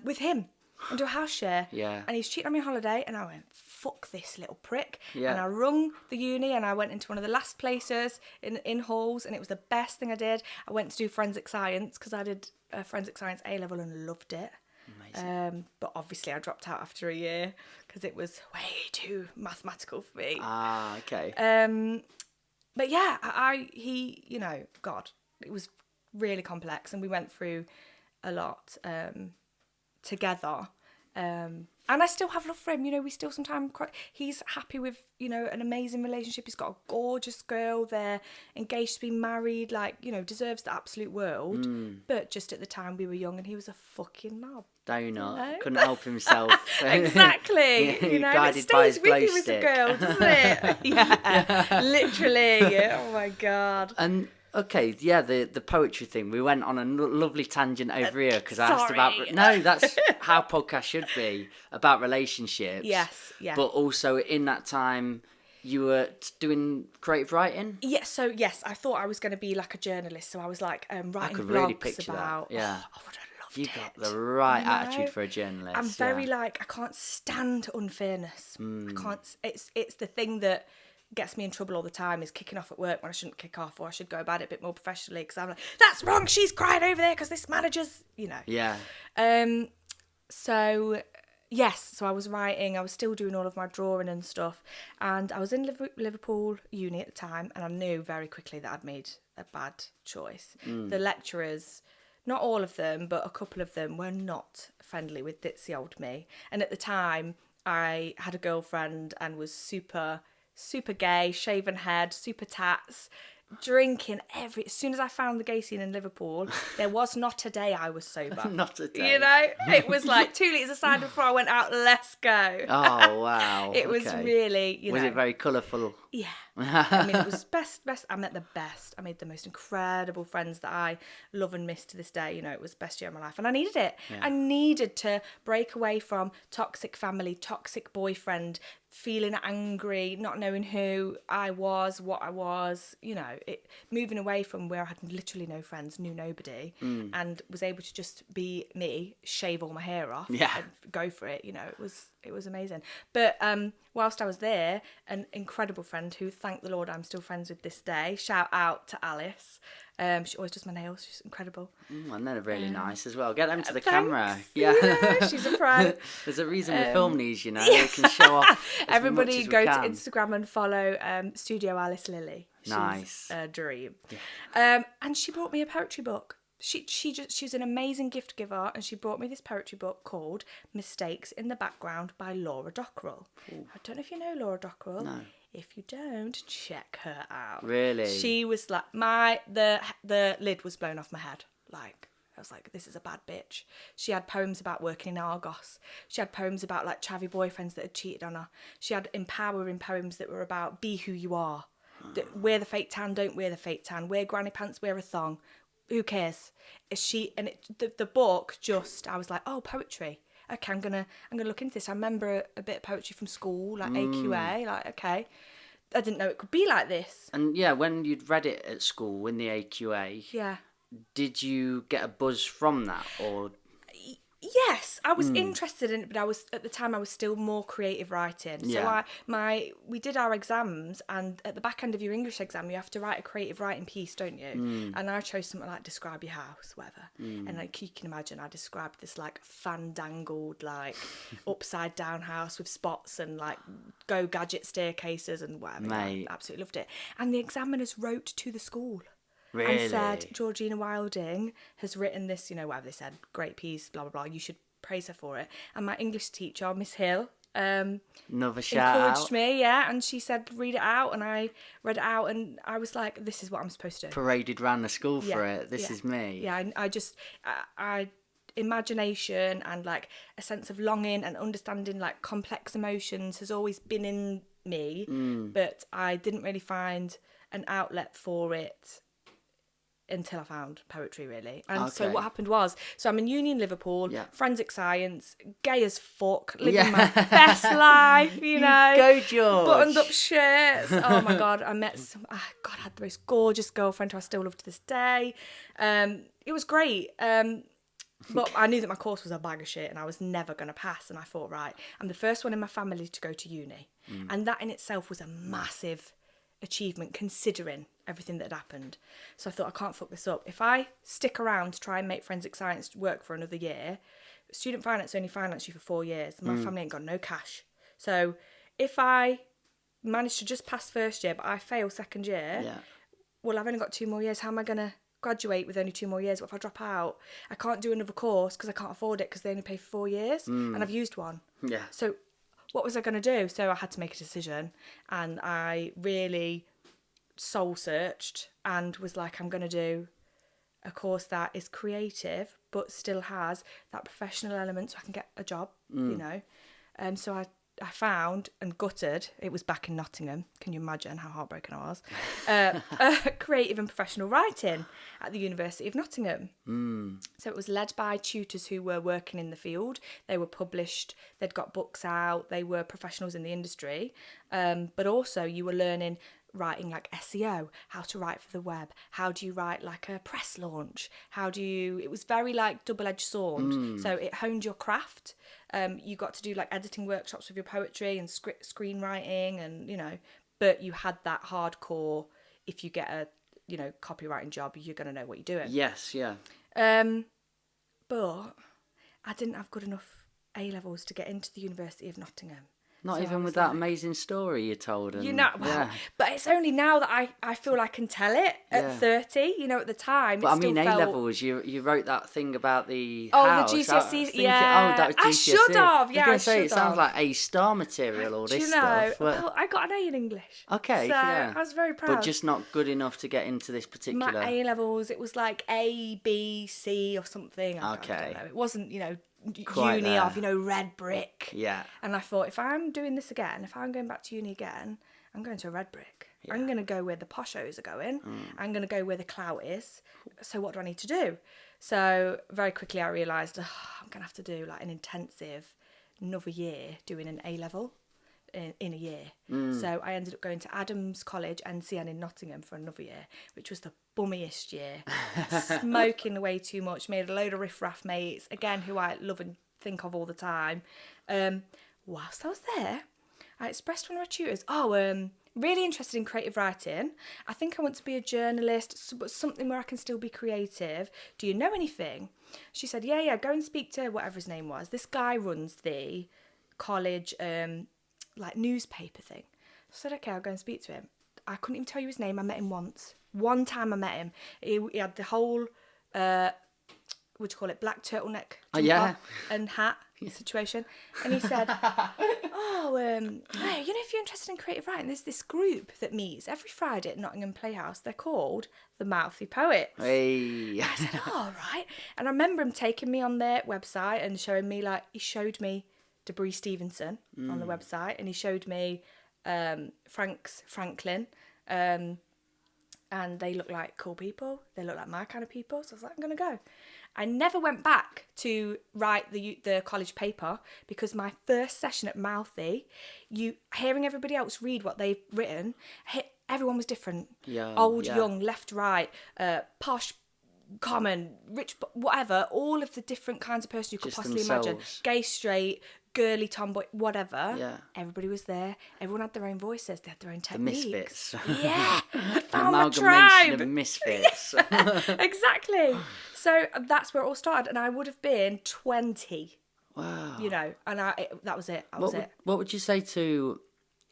with him and do a house share.
Yeah.
And he was cheating on me on holiday and I went, fuck this little prick.
Yeah.
And I rung the uni and I went into one of the last places in halls, and it was the best thing I did. I went to do forensic science because I did forensic science A-level and loved it.
Amazing.
But obviously I dropped out after a year because it was way too mathematical for me.
Okay.
But yeah, he, you know, God, it was really complex, and we went through a lot together. And I still have love for him, you know, we still sometimes he's happy with, you know, an amazing relationship. He's got a gorgeous girl, they're engaged to be married, like, you know, deserves the absolute world. But just at the time we were young and he was a fucking knob.
Donut.
You know?
Couldn't help himself.
Exactly. You know,
guided
it
by his
stays with
glow
you as a
stick.
girl, doesn't it? Yeah, literally. Oh my God.
And okay, yeah, the poetry thing. We went on a lovely tangent over here because I asked about. No, that's how podcasts should be, about relationships.
Yes, yeah.
But also in that time, you were doing creative writing.
Yeah, so yes, I thought I was going to be like a journalist. So I was like writing
I could
blogs
really picture
about.
that. Yeah.
Oh, I would have loved
You
it.
got the right
You know?
attitude for a journalist.
I'm very like, I can't stand unfairness. I can't. It's the thing that gets me in trouble all the time, is kicking off at work when I shouldn't kick off, or I should go about it a bit more professionally, because I'm like, that's wrong, she's crying over there because this manager's, you know.
Yeah.
So yes, so I was writing, I was still doing all of my drawing and stuff, and I was in Liverpool uni at the time, and I knew very quickly that I'd made a bad choice. The lecturers, not all of them, but a couple of them were not friendly with ditzy old me. And at the time, I had a girlfriend and was super gay, shaven head, super tats, drinking as soon as I found the gay scene in Liverpool, there was not a day I was sober.
Not a day.
You know, it was like 2 litres of cider before I went out, let's go.
Oh, wow.
It was really, you know.
Was it very colourful?
Yeah. I mean, it was best. I met the best. I made the most incredible friends that I love and miss to this day. You know, it was the best year of my life. And I needed it. Yeah. I needed to break away from toxic family, toxic boyfriend, feeling angry, not knowing who I was, what I was, you know, moving away from where I had literally no friends, knew nobody, and was able to just be me, shave all my hair off, and go for it. You know, it was amazing. But whilst I was there, an incredible friend who, thank the Lord, I'm still friends with this day. Shout out to Alice. She always does my nails. She's incredible.
And they're really nice as well. Get them to the
thanks.
camera.
Yeah, she's a pro.
There's a reason we film these, you know. They can show off.
Everybody go to Instagram and follow Studio Alice Lily. She's
nice.
A dream. Yeah. And she brought me a poetry book. She's an amazing gift giver, and she brought me this poetry book called Mistakes in the Background by Laura Dockrell. Ooh. I don't know if you know Laura Dockrell.
No.
If you don't, check her out.
Really?
She was like the lid was blown off my head. Like, I was like, this is a bad bitch. She had poems about working in Argos. She had poems about like chavvy boyfriends that had cheated on her. She had empowering poems that were about be who you are. Wear the fake tan, don't wear the fake tan. Wear granny pants, wear a thong. who cares? The book just, I was like, oh, poetry. Okay, I'm gonna look into this. I remember a bit of poetry from school, like AQA. Like, okay, I didn't know it could be like this.
And yeah, when you'd read it at school in the AQA,
Yeah.
did you get a buzz from that, or?
Yes, I was interested in it, but at the time I was still more creative writing. So we did our exams, and at the back end of your English exam, you have to write a creative writing piece, don't you? And I chose something like describe your house, whatever. And like you can imagine, I described this like fandangled, like upside down house with spots and like go gadget staircases and whatever.
Mate.
I absolutely loved it. And the examiners wrote to the school.
Really?
And said, Georgina Wilding has written this, whatever they said, great piece, blah, blah, blah, you should praise her for it. And my English teacher, Miss Hill,
Another shout
encouraged
out.
me, and she said, read it out, and I read it out, and I was like, this is what I'm supposed to do.
Paraded round the school for it. This is me.
Yeah, I imagination and like a sense of longing and understanding like complex emotions has always been in me, but I didn't really find an outlet for it until I found poetry, really. And so what happened was, I'm in uni in Liverpool, forensic science, gay as fuck, living my best life,
Go, George.
Buttoned up shirts. Oh my God, I met I had the most gorgeous girlfriend who I still love to this day. It was great. But I knew that my course was a bag of shit and I was never going to pass. And I thought, right, I'm the first one in my family to go to uni. And that in itself was a massive achievement considering everything that had happened. So I thought, I can't fuck this up. If I stick around to try and make forensic science work for another year, student finance only finance you for 4 years. My family ain't got no cash. So if I manage to just pass first year but I fail second year, well, I've only got 2 more years. How am I going to graduate with only 2 more years? What if I drop out? I can't do another course because I can't afford it because they only pay for 4 years and I've used one.
Yeah.
So what was I going to do? So I had to make a decision, and I really soul searched and was like, I'm going to do a course that is creative but still has that professional element so I can get a job, So I found and gutted, it was back in Nottingham, can you imagine how heartbroken I was, creative and professional writing at the University of Nottingham. So it was led by tutors who were working in the field. They were published, they'd got books out, they were professionals in the industry, but also you were learning writing like SEO, how to write for the web, how do you write like a press launch, it was very like double-edged sword. So it honed your craft. You got to do like editing workshops with your poetry and screenwriting and but you had that hardcore, if you get a copywriting job, you're going to know what you're doing.
Yes, yeah.
But I didn't have good enough A-levels to get into the University of Nottingham.
Not
So
even with that amazing story you told. And,
but it's only now that I feel I can tell it at 30, at the time.
But
it still felt...
A-levels, you wrote that thing about the
house.
The
GCSEs,
that was GCSE.
I should have,
I was going to say, it sounds like A-star material, all this stuff.
Well, I got an A in English.
Okay,
so I was very proud.
But just not good enough to get into this particular...
My A-levels, it was like A, B, C or something. I don't know. It wasn't,
Quite
uni
there.
of, red brick.
Yeah.
And I thought, if I'm doing this again, if I'm going back to uni again, I'm going to a red brick. Yeah. I'm going to go where the poshos are going. I'm going to go where the clout is. So what do I need to do? So very quickly I realised, I'm going to have to do like an intensive another year doing an A-level in a year. So I ended up going to Adams College, NCN in Nottingham for another year, which was the bummiest year. Smoking way too much, made a load of riff-raff mates, again, who I love and think of all the time. Whilst I was there, I expressed to one of my tutors, really interested in creative writing. I think I want to be a journalist, but something where I can still be creative. Do you know anything? She said, yeah, go and speak to whatever his name was. This guy runs the college like newspaper thing. So I said, okay, I'll go and speak to him. I couldn't even tell you his name. I met him once. One time I met him. He had the whole, what do you call it, black turtleneck jumper and hat situation. And he said, hey, if you're interested in creative writing, there's this group that meets every Friday at Nottingham Playhouse. They're called the Mouthy Poets.
Hey.
I said, right. And I remember him taking me on their website and showing me, he showed me Debris Stevenson on the website, and he showed me Franklin, and they look like cool people. They look like my kind of people. So I was like, I'm going to go. I never went back to write the college paper because my first session at Mouthy, hearing everybody else read what they've written, everyone was different. Old, young, left, right, posh, common, rich, whatever. All of the different kinds of person you could possibly imagine. Gay, straight, girly, tomboy, whatever.
Yeah.
Everybody was there. Everyone had their own voices. They had their own techniques.
The misfits.
Yeah. I found my tribe.
Of misfits.
Exactly. So that's where it all started. And I would have been 20.
Wow.
You know, and that was it.
What would you say to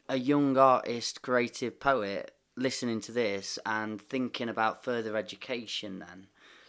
a young artist, creative poet listening to this and thinking about further education then?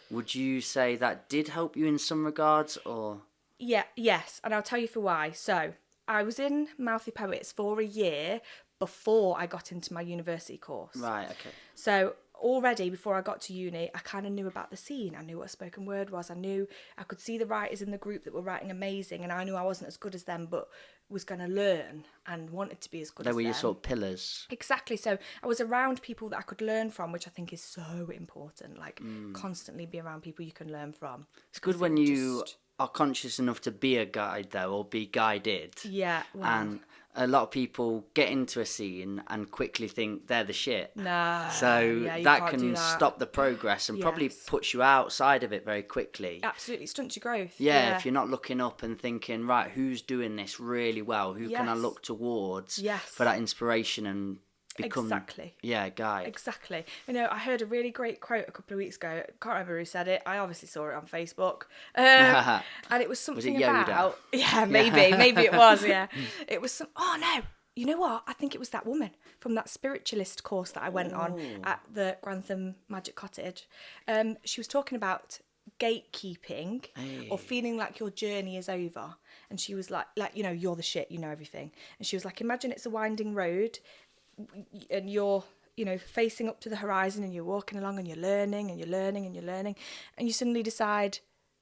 Would you say that did help you in some regards, or...?
Yes, and I'll tell you for why. So, I was in Mouthy Poets for a year before I got into my university course.
Right, okay.
So, already before I got to uni, I kind of knew about the scene. I knew what spoken word was. I could see the writers in the group that were writing amazing, and I knew I wasn't as good as them, but was going to learn and wanted to be as good as them.
They were your sort of pillars.
Exactly. So I was around people that I could learn from, which I think is so important. Like, constantly be around people you can learn from.
It's good when you are conscious enough to be a guide, though, or be guided.
Yeah. Wow.
And a lot of people get into a scene and quickly think they're the shit.
No.
So that can stop the progress and probably puts you outside of it very quickly.
Absolutely, stunts your growth.
Yeah, if you're not looking up and thinking, right, who's doing this really well? Who can I look towards for that inspiration and become...
Exactly.
Yeah, guide.
Exactly. You know, I heard a really great quote a couple of weeks ago. I can't remember who said it. I obviously saw it on Facebook. And it was something
Yoda?
Yeah, maybe it was, yeah. It was oh no, you know what? I think it was that woman from that spiritualist course that I went on at the Grantham Magic Cottage. She was talking about gatekeeping or feeling like your journey is over. And she was like, you know, you're the shit, you know everything. And she was like, imagine it's a winding road and you're, you know, facing up to the horizon and you're walking along and you're learning and you're learning and you're learning and you suddenly decide,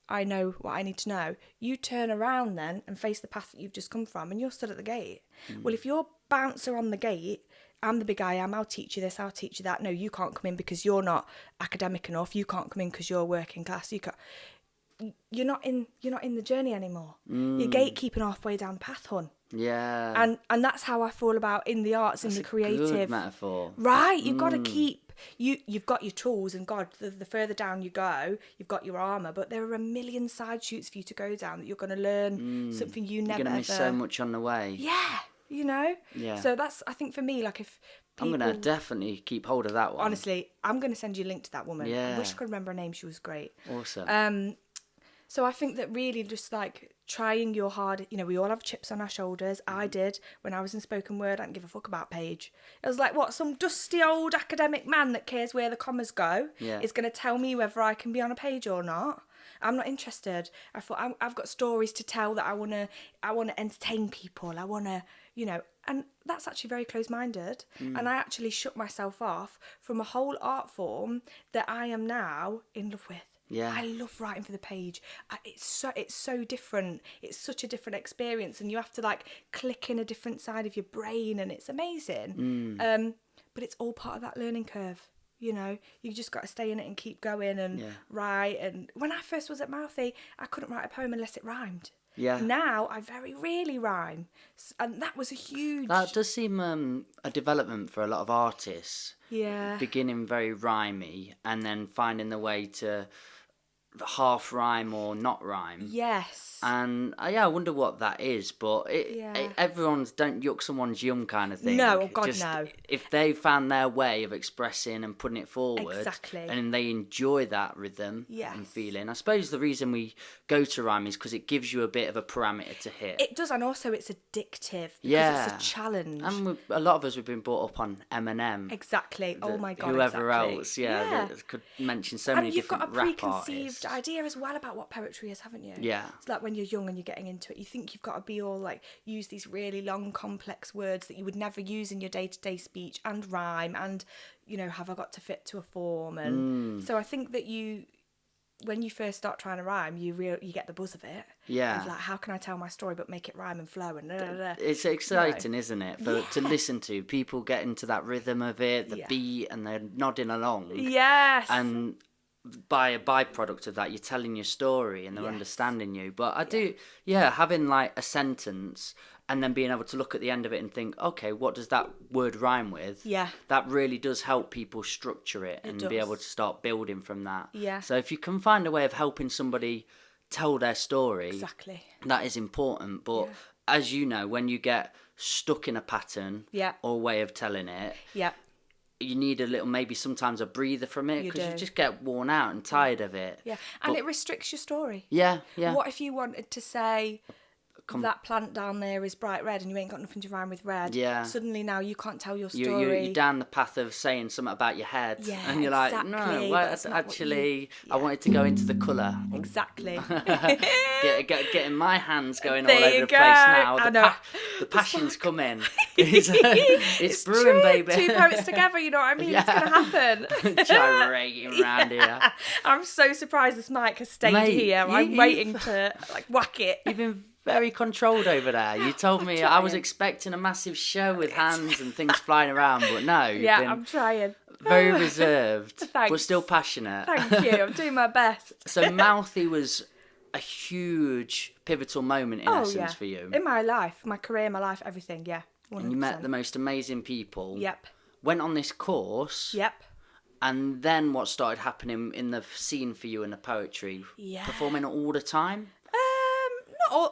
I know what I need to know. You turn around then and face the path that you've just come from and you're stood at the gate. Well, if you're bouncer on the gate, I'm the big I am, I'll teach you this, I'll teach you that. No, you can't come in because you're not academic enough. You can't come in because you're working class. You're not in the journey anymore. You're gatekeeping halfway down the path, hon.
Yeah.
And that's how I feel about in the arts, in the creative.
Good metaphor.
Right, you've got to keep you've got your tools, and God, the further down you go, you've got your armour, but there are a million side shoots for you to go down that you're going to learn something you never
You're going to miss so much on the way.
Yeah, you know.
Yeah.
So that's, I think for me, like if people,
I'm going to definitely keep hold of that one.
Honestly, I'm going to send you a link to that woman.
Yeah.
I wish I could remember her name. She was great.
Awesome.
So I think that really just like trying your hard, you know, we all have chips on our shoulders. I did when I was in spoken word. I didn't give a fuck about Paige. It was like, what, some dusty old academic man that cares where the commas go is going to tell me whether I can be on a page or not. I'm not interested. I thought I've got stories to tell that I want to entertain people. I want to, you know, and that's actually very close-minded. And I actually shut myself off from a whole art form that I am now in love with.
Yeah.
I love writing for the page. It's so different. It's such a different experience, and you have to like click in a different side of your brain, and it's amazing. But it's all part of that learning curve. You know, you just got to stay in it and keep going and write. And when I first was at Mouthy, I couldn't write a poem unless it rhymed.
Yeah.
Now I very rarely rhyme, and that was a huge.
That does seem a development for a lot of artists.
Yeah.
Beginning very rhymey and then finding the way to half rhyme or not rhyme.
Yes.
And I wonder what that is, but everyone's don't yuck someone's yum kind of thing.
No, oh God, no.
If they found their way of expressing and putting it forward,
exactly,
and they enjoy that rhythm and feeling. I suppose the reason we go to rhyme is because it gives you a bit of a parameter to hit.
It does, and also it's addictive because it's a challenge.
And a lot of us have been brought up on Eminem.
Exactly. Oh my God.
Whoever else, that could mention so many different rap artists.
And you've got a preconceived idea as well about what poetry is, haven't you?
Yeah.
It's like when you're young and you're getting into it, you think you've got to be all like, use these really long, complex words that you would never use in your day-to-day speech and rhyme and, you know, have I got to fit to a form? And so I think that you when you first start trying to rhyme, you get the buzz of it.
Yeah.
Of like, how can I tell my story but make it rhyme and flow and
It's exciting, isn't it? To listen to. People get into that rhythm of it, the beat, and they're nodding along.
Yes.
And by a byproduct of that, you're telling your story and they're understanding you. But I do, having like a sentence and then being able to look at the end of it and think, okay, what does that word rhyme with?
Yeah.
That really does help people structure it and be able to start building from that. Yeah. So if you can find a way of helping somebody tell their story,
exactly,
that is important. But as you know, when you get stuck in a pattern or way of telling it, you need a little, maybe sometimes a breather from it, because you just get worn out and tired of it.
Yeah, and it restricts your story.
Yeah, yeah.
What if you wanted to say that plant down there is bright red and you ain't got nothing to rhyme with red? Yeah. Suddenly now you can't tell your story.
You're down the path of saying something about your head. Yeah, and you're
exactly,
like, no, well, actually, I wanted to go into the colour.
Exactly.
Getting my hands going all over the place now. The passion's coming. It's brewing,
true.
baby.
Two poets together, you know what I mean? It's going to happen.
Gyrating around here.
I'm so surprised this mic has stayed here. I'm waiting to whack it.
You've been very controlled over there. You told me I was expecting a massive show with hands and things flying around, but no.
Yeah, I'm trying.
Very reserved, but still passionate.
Thank you. I'm doing my best.
So Mouthy was a huge pivotal moment in essence for you.
In my life, my career, my life, everything, 100%.
And you met the most amazing people.
Yep.
Went on this course.
Yep.
And then what started happening in the scene for you in the poetry? Yeah. Performing all the time?
Not all,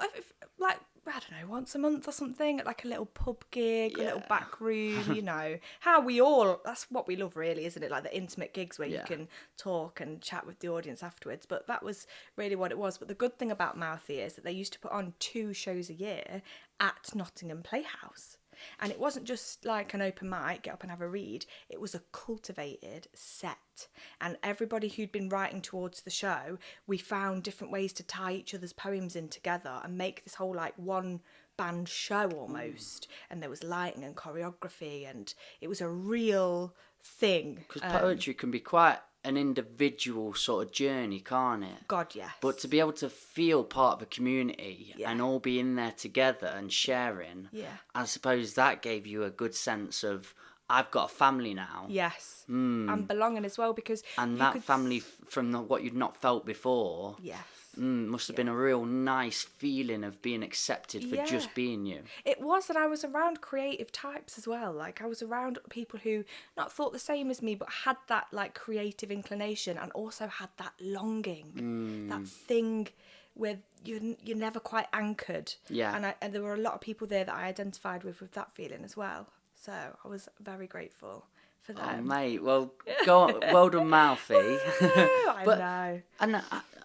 like, I don't know, once a month or something, at like a little pub gig, a little back room, you know. That's what we love really, isn't it? Like the intimate gigs where you can talk and chat with the audience afterwards. But that was really what it was. But the good thing about Mouthy is that they used to put on 2 shows a year at Nottingham Playhouse. And it wasn't just like an open mic, get up and have a read. It was a cultivated set. And everybody who'd been writing towards the show, we found different ways to tie each other's poems in together and make this whole like one band show almost. And there was lighting and choreography, and it was a real thing.
Because poetry can be quite an individual sort of journey, can't it?
God, yes.
But to be able to feel part of a community and all be in there together and sharing, I suppose that gave you a good sense of, I've got a family now.
Yes. And belonging as well, because...
And that family from what you'd not felt before...
Yes.
Must have been a real nice feeling of being accepted for just being you.
It was, and I was around creative types as well. Like, I was around people who not thought the same as me, but had that, like, creative inclination and also had that longing, that thing where you're never quite anchored. Yeah. And there were a lot of people there that I identified with that feeling as well. So I was very grateful for them.
Oh, mate. Well, go on. Well done, Mouthy.
I know.
And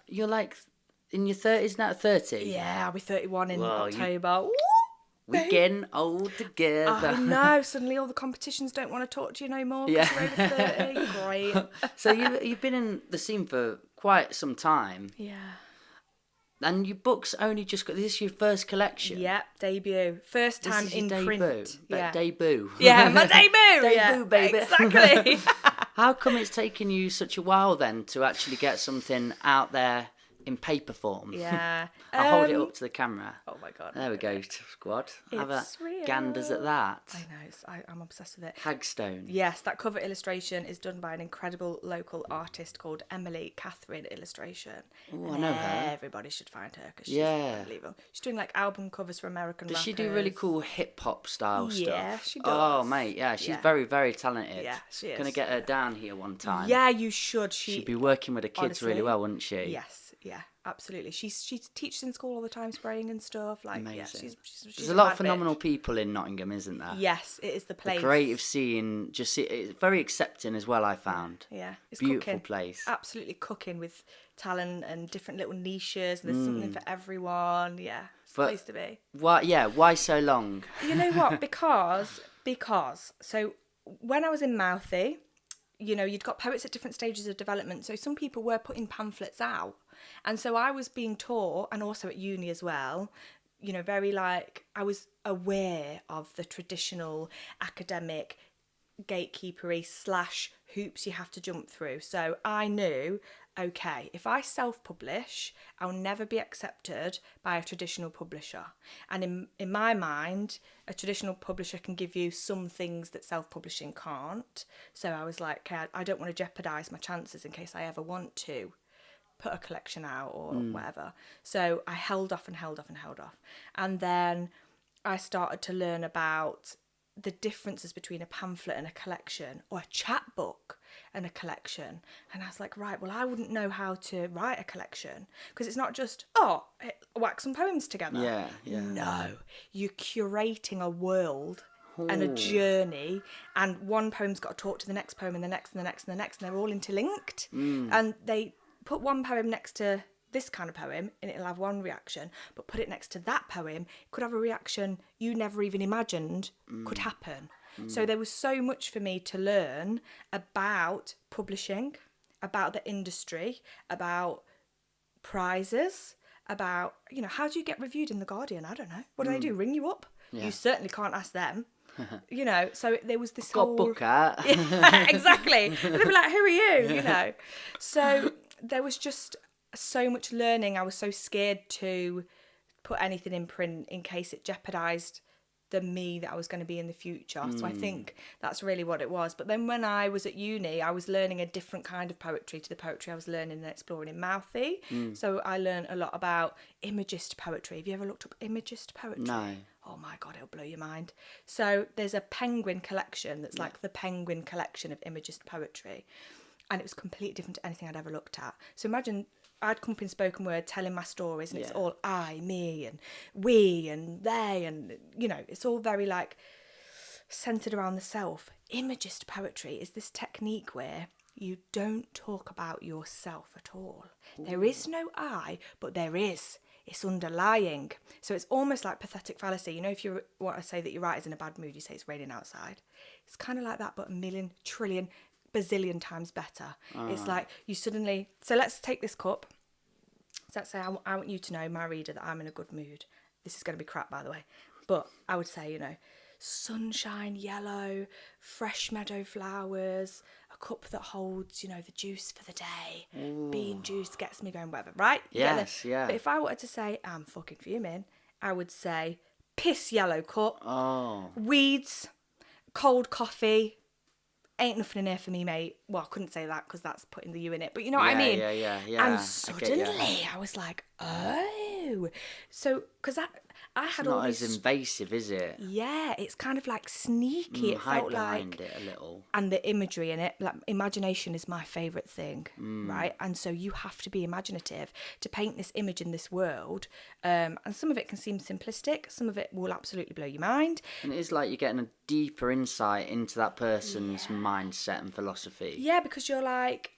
you're like... In your 30s now, 30?
Yeah, I'll be 31 in October.
We're getting old together.
I know. Suddenly all the competitions don't want to talk to you no more because you're over 30. Great.
So you've been in the scene for quite some time.
Yeah.
And your book's only just got... This is your first collection?
Yep, debut. First time in print.
Debut.
Yeah, my debut.
Debut, baby.
Exactly.
How come it's taken you such a while then to actually get something out there in paper form?
Yeah.
I'll hold it up to the camera.
Oh my God.
There we go, squad. Have a
real.
ganders at that.
I know, I'm obsessed with it.
Hagstone.
Yes, that cover illustration is done by an incredible local artist called Emily Catherine Illustration.
Oh, I know her.
Everybody should find her because she's unbelievable. She's doing like album covers for American rappers.
Does she do really cool hip-hop style stuff?
Yeah, she does.
Oh, mate, yeah, she's very, very talented.
Yeah, she is.
Gonna get her down here one time.
Yeah, you should.
She'd be working with the kids really well, wouldn't she?
Yes, yeah. Absolutely. She teaches in school all the time, spraying and stuff. Like,
amazing.
Yeah, she's
There's a lot of phenomenal people in Nottingham, isn't there?
Yes, it is the place.
The creative scene, it's very accepting as well, I found.
Yeah, it's
beautiful
cooking.
Place.
Absolutely cooking with talent and different little niches. And there's something for everyone. Yeah, it's the place to be.
Why so long?
You know what? Because so when I was in Mouthy, you know, you'd got poets at different stages of development. So some people were putting pamphlets out. And so I was being taught, and also at uni as well, you know, very like, I was aware of the traditional academic gatekeepery / hoops you have to jump through. So I knew okay, if I self-publish, I'll never be accepted by a traditional publisher. And in my mind, a traditional publisher can give you some things that self-publishing can't. So I was like, okay, I don't want to jeopardise my chances in case I ever want to put a collection out or whatever. So I held off. And then I started to learn about the differences between a pamphlet and a collection, or a chapbook and a collection. And I was like, right, well, I wouldn't know how to write a collection, because it's not just, whack some poems together.
Yeah.
No, you're curating a world and a journey, and one poem's got to talk to the next poem and the next and the next and the next, and they're all interlinked. And they put one poem next to this kind of poem and it'll have one reaction, but put it next to that poem, it could have a reaction you never even imagined could happen. So there was so much for me to learn about publishing, about the industry, about prizes, about, how do you get reviewed in The Guardian? I don't know. What do they do? Ring you up? Yeah. You certainly can't ask them. So there was this whole...
Got book out.
Yeah, exactly. And they'd be like, who are you? So there was just so much learning. I was so scared to put anything in print in case it jeopardised the me that I was going to be in the future. So I think that's really what it was. But then when I was at uni, I was learning a different kind of poetry to the poetry I was learning and exploring in Mouthy. So I learned a lot about imagist poetry. Have you ever looked up imagist poetry?
No.
Oh my God, it'll blow your mind. So there's a Penguin collection that's like the Penguin collection of imagist poetry. And it was completely different to anything I'd ever looked at. So imagine I'd come up in spoken word telling my stories, and it's all I, me, and we, and they, and, it's all very like centred around the self. Imagist poetry is this technique where you don't talk about yourself at all. Ooh. There is no I, but there is. It's underlying. So it's almost like pathetic fallacy. If you want to say that your writer's in a bad mood, you say it's raining outside. It's kind of like that, but a million, trillion, bazillion times better. It's like you suddenly... So let's take this cup. So let's say I want you to know, my reader, that I'm in a good mood. This is going to be crap, by the way. But I would say, sunshine, yellow, fresh meadow flowers, a cup that holds, the juice for the day. Ooh. Bean juice gets me going, whatever, right?
Yes, yeah.
But if I wanted to say, I'm fucking fuming, I would say, piss yellow cup, weeds, cold coffee, ain't nothing in here for me, mate. Well, I couldn't say that because that's putting the you in it, but you know what I mean?
Yeah.
And suddenly I was like, oh. So, because I had all these...
Not as invasive, is it?
Yeah, it's kind of like sneaky. It
hide
felt
behind
like
it a little.
And the imagery in it, like imagination is my favourite thing, right? And so you have to be imaginative to paint this image in this world. And some of it can seem simplistic. Some of it will absolutely blow your mind.
And it is like you're getting a deeper insight into that person's mindset and philosophy.
Yeah, because you're like...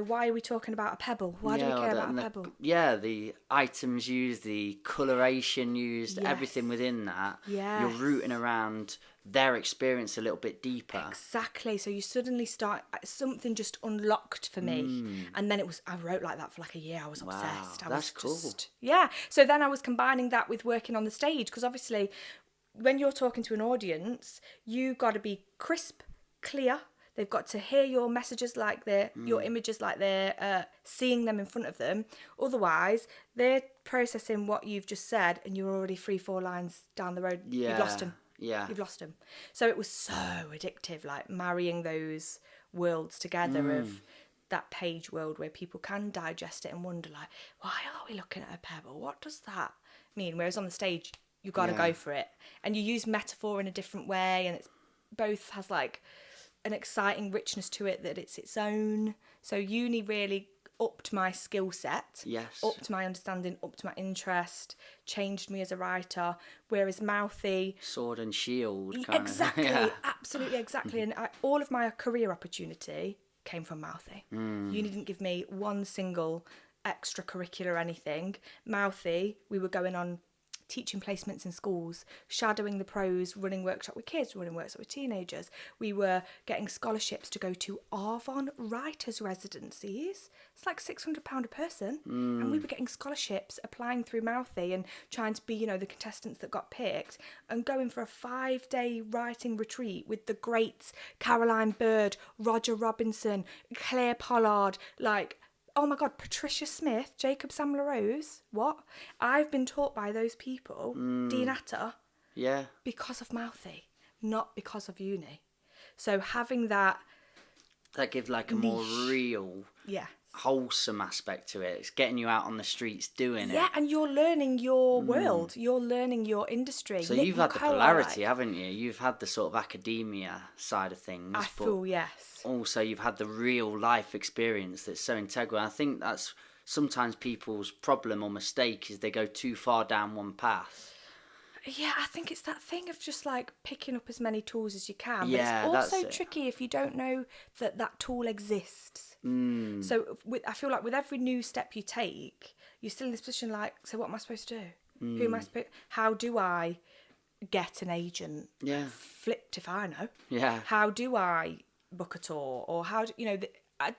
why are we talking about a pebble? Why do we care about a pebble?
Yeah, the items used, the coloration used, everything within that.
Yes.
You're rooting around their experience a little bit deeper.
Exactly. So you suddenly start, something just unlocked for me. And then I wrote like that for like a year. I was obsessed.
That's cool.
Yeah. So then I was combining that with working on the stage, because obviously when you're talking to an audience, you got to be crisp, clear. They've got to hear your messages like your images like they're seeing them in front of them. Otherwise, they're processing what you've just said and you're already 3-4 lines down the road.
Yeah.
You've lost them.
Yeah.
You've lost them. So it was so addictive, like marrying those worlds together of that page world where people can digest it and wonder like, why are we looking at a pebble? What does that mean? Whereas on the stage, you've got to go for it. And you use metaphor in a different way, and it's both has like... an exciting richness to it that it's its own. So uni really upped my skill set, upped my understanding, upped my interest, changed me as a writer, whereas Mouthy...
Sword and shield.
Exactly, absolutely, exactly. And all of my career opportunity came from Mouthy. Uni didn't give me one single extracurricular anything. Mouthy, we were going on teaching placements in schools, shadowing the pros, running workshop with kids, running workshop with teenagers. We were getting scholarships to go to Arvon writers' residencies. It's like £600 a person. And we were getting scholarships, applying through Mouthy and trying to be, the contestants that got picked, and going for a 5-day writing retreat with the greats, Caroline Bird, Roger Robinson, Claire Pollard, like oh my God, Patricia Smith, Jacob Sam-LaRose, what? I've been taught by those people, Dean Atta, because of Mouthy, not because of uni. So having that
gives like a
niche,
more real, wholesome aspect to it. It's getting you out on the streets doing it.
Yeah, and you're learning your world. You're learning your industry.
So you've had the polarity, haven't you? You've had the sort of academia side of things.
I feel, yes.
Also, you've had the real life experience that's so integral. I think that's sometimes people's problem or mistake is they go too far down one path.
Yeah, I think it's that thing of just like picking up as many tools as you can.
Yeah,
but it's also tricky if you don't know that tool exists. So I feel like with every new step you take, you're still in this position like, so what am I supposed to do? Who am I supposed? How do I get an agent?
Yeah.
Flipped if I know.
Yeah.
How do I book a tour? Or how do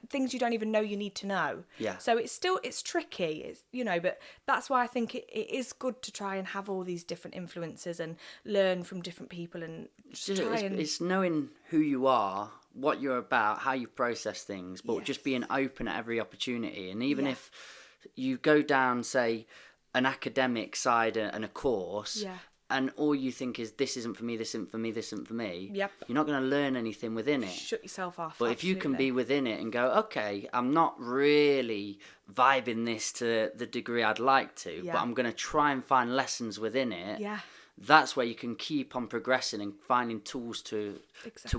things you don't even know you need to know.
Yeah.
So it's tricky. It's but that's why I think it is good to try and have all these different influences and learn from different people and
it's knowing who you are, what you're about, how you process things, but just being open at every opportunity. And even if you go down, say, an academic side and a course, and all you think is this isn't for me, this isn't for me, this isn't for me,
Yep.
you're not going to learn anything within it.
Shut yourself off.
But if you can be within it and go, okay, I'm not really vibing this to the degree I'd like to, but I'm going to try and find lessons within it.
Yeah.
That's where you can keep on progressing and finding tools to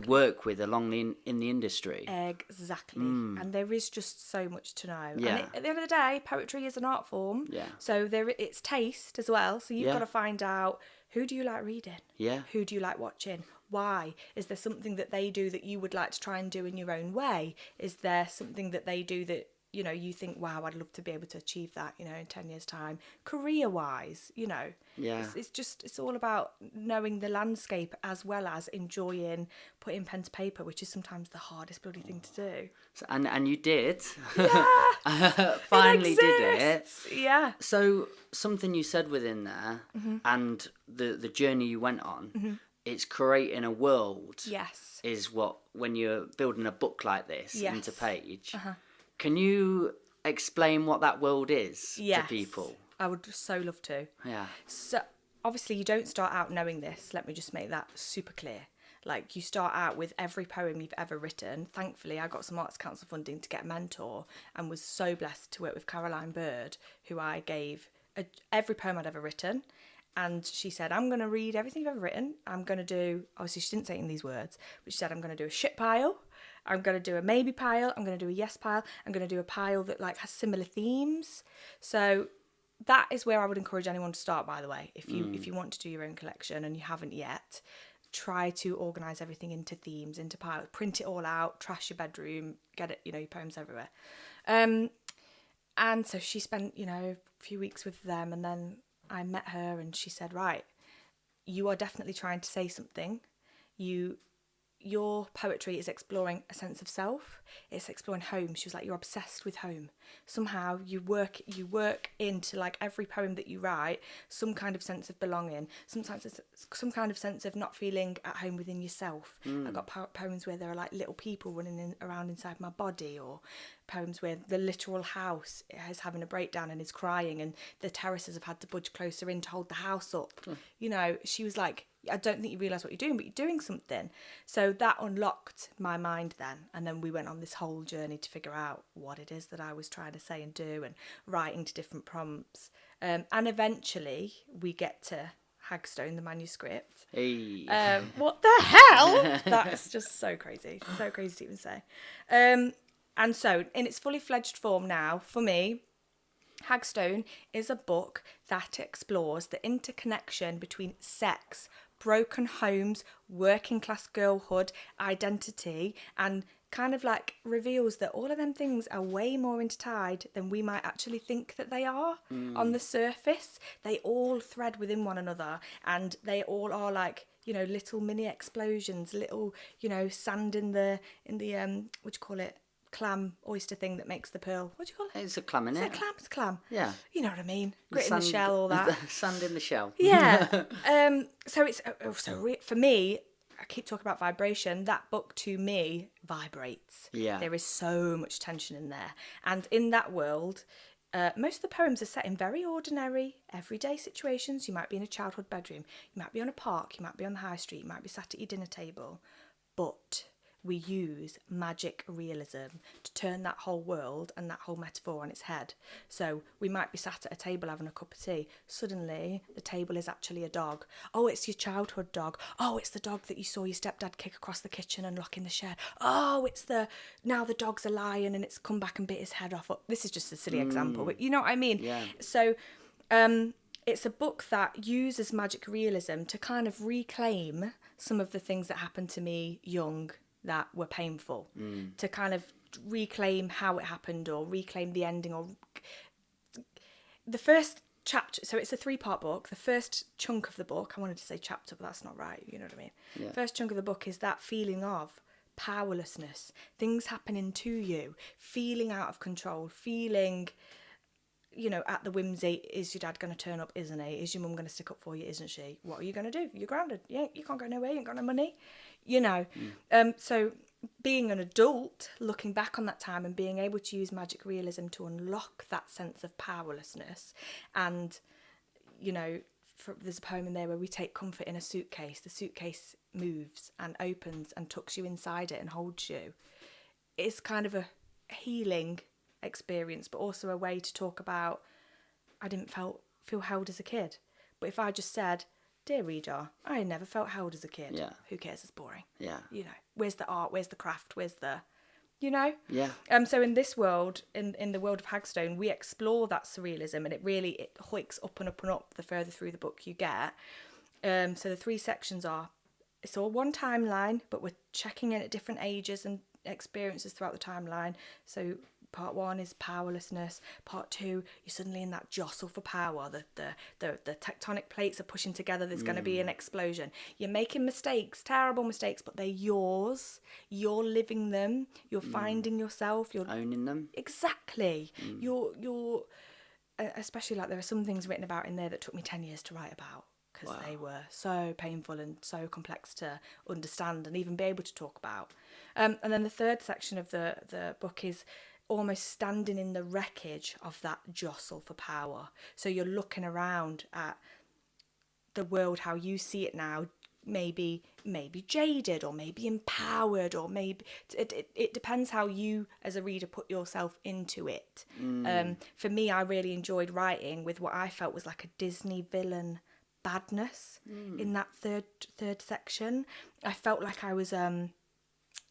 work with along in the industry.
Exactly. And there is just so much to know.
Yeah.
And at the end of the day, poetry is an art form.
Yeah.
So it's taste as well. So you've got to find out, who do you like reading?
Yeah.
Who do you like watching? Why? Is there something that they do that you would like to try and do in your own way? Is there something that they do that you think, wow, I'd love to be able to achieve that, in 10 years' time, career-wise, Yeah. It's all about knowing the landscape as well as enjoying putting pen to paper, which is sometimes the hardest bloody thing to do.
And you did.
Yeah!
Finally did it.
Yeah.
So something you said within there and the journey you went on, it's creating a world.
Yes.
Is what, when you're building a book like this into page, can you explain what that world is to people?
I would so love to.
Yeah.
So obviously you don't start out knowing this. Let me just make that super clear. Like, you start out with every poem you've ever written. Thankfully, I got some Arts Council funding to get a mentor and was so blessed to work with Caroline Bird, who I gave every poem I'd ever written. And she said, I'm going to read everything you've ever written. I'm going to do, obviously she didn't say it in these words, but she said, I'm going to do a shit pile. I'm going to do a maybe pile. I'm going to do a yes pile. I'm going to do a pile that has similar themes. So that is where I would encourage anyone to start, by the way. If you want to do your own collection and you haven't yet, try to organise everything into themes, into piles, print it all out, trash your bedroom, get it, your poems everywhere. And so she spent, a few weeks with them, and then I met her and she said, right, you are definitely trying to say something. Your poetry is exploring a sense of self. It's exploring home. She was like, you're obsessed with home. Somehow you work into every poem that you write some kind of sense of belonging, some kind of sense of not feeling at home within yourself. I've got poems where there are little people running around inside my body, or poems where the literal house is having a breakdown and is crying, and the terraces have had to budge closer in to hold the house up. She was like, I don't think you realise what you're doing, but you're doing something. So that unlocked my mind then. And then we went on this whole journey to figure out what it is that I was trying to say and do, and writing to different prompts. And eventually we get to Hagstone, the manuscript.
Hey.
What the hell? That's just so crazy. So crazy to even say. And so in its fully fledged form now, for me, Hagstone is a book that explores the interconnection between sex, broken homes, working class girlhood, identity, and kind of reveals that all of them things are way more intertied than we might actually think that they are on the surface. They all thread within one another, and they all are little mini explosions, little, sand in the what do you call it? Clam oyster thing that makes the pearl. What do you call it?
It's a clam, isn't it?
It's a clam.
Yeah.
You know what I mean. Grit in the shell, all that.
Sand in the shell.
Yeah. So it's for me, I keep talking about vibration. That book to me vibrates.
Yeah.
There is so much tension in there. And in that world, most of the poems are set in very ordinary, everyday situations. You might be in a childhood bedroom. You might be on a park. You might be on the high street. You might be sat at your dinner table. But we use magic realism to turn that whole world and that whole metaphor on its head. So we might be sat at a table having a cup of tea. Suddenly, the table is actually a dog. Oh, it's your childhood dog. Oh, it's the dog that you saw your stepdad kick across the kitchen and lock in the shed. Oh, now the dog's a lion and it's come back and bit his head off. This is just a silly example, but you know what I mean?
Yeah.
So it's a book that uses magic realism to kind of reclaim some of the things that happened to me young that were painful, to kind of reclaim how it happened or reclaim the ending or the first chapter. So it's a 3-part book. The first chunk of the book, I wanted to say chapter, but that's not right. You know what I mean?
Yeah.
First chunk of the book is that feeling of powerlessness, things happening to you, feeling out of control, feeling, you know, at the whimsy. Is your dad going to turn up? Isn't he? Is your mum going to stick up for you? Isn't she? What are you going to do? You're grounded. Yeah, you can't go nowhere. You ain't got no money. You know. So being an adult, looking back on that time and being able to use magic realism to unlock that sense of powerlessness. And, you know, there's a poem in there where we take comfort in a suitcase. The suitcase moves and opens and tucks you inside it and holds you. It's kind of a healing experience, but also a way to talk about, I didn't feel held as a kid. But if I just said, dear reader, I never felt held as a kid.
Yeah.
Who cares? It's boring.
Yeah.
You know, where's the art? Where's the craft? Where's the, you know?
Yeah.
So in this world, in the world of Hagstone, we explore that surrealism, and it hikes up and up and up the further through the book you get. So the 3 sections are, it's all one timeline, but we're checking in at different ages and experiences throughout the timeline. So part 1 is powerlessness. Part 2, you're suddenly in that jostle for power. The tectonic plates are pushing together. There's going to be an explosion. You're making mistakes, terrible mistakes, but they're yours. You're living them. You're finding yourself. You're
owning them.
Exactly. You're especially, like, there are some things written about in there that took me 10 years to write about, because they were so painful and so complex to understand and even be able to talk about. And then the 3rd section of the book is almost standing in the wreckage of that jostle for power. So you're looking around at the world how you see it now, maybe jaded or maybe empowered, or maybe it depends how you as a reader put yourself into it. For me, I really enjoyed writing with what I felt was like a Disney villain badness in that third section. I felt like I was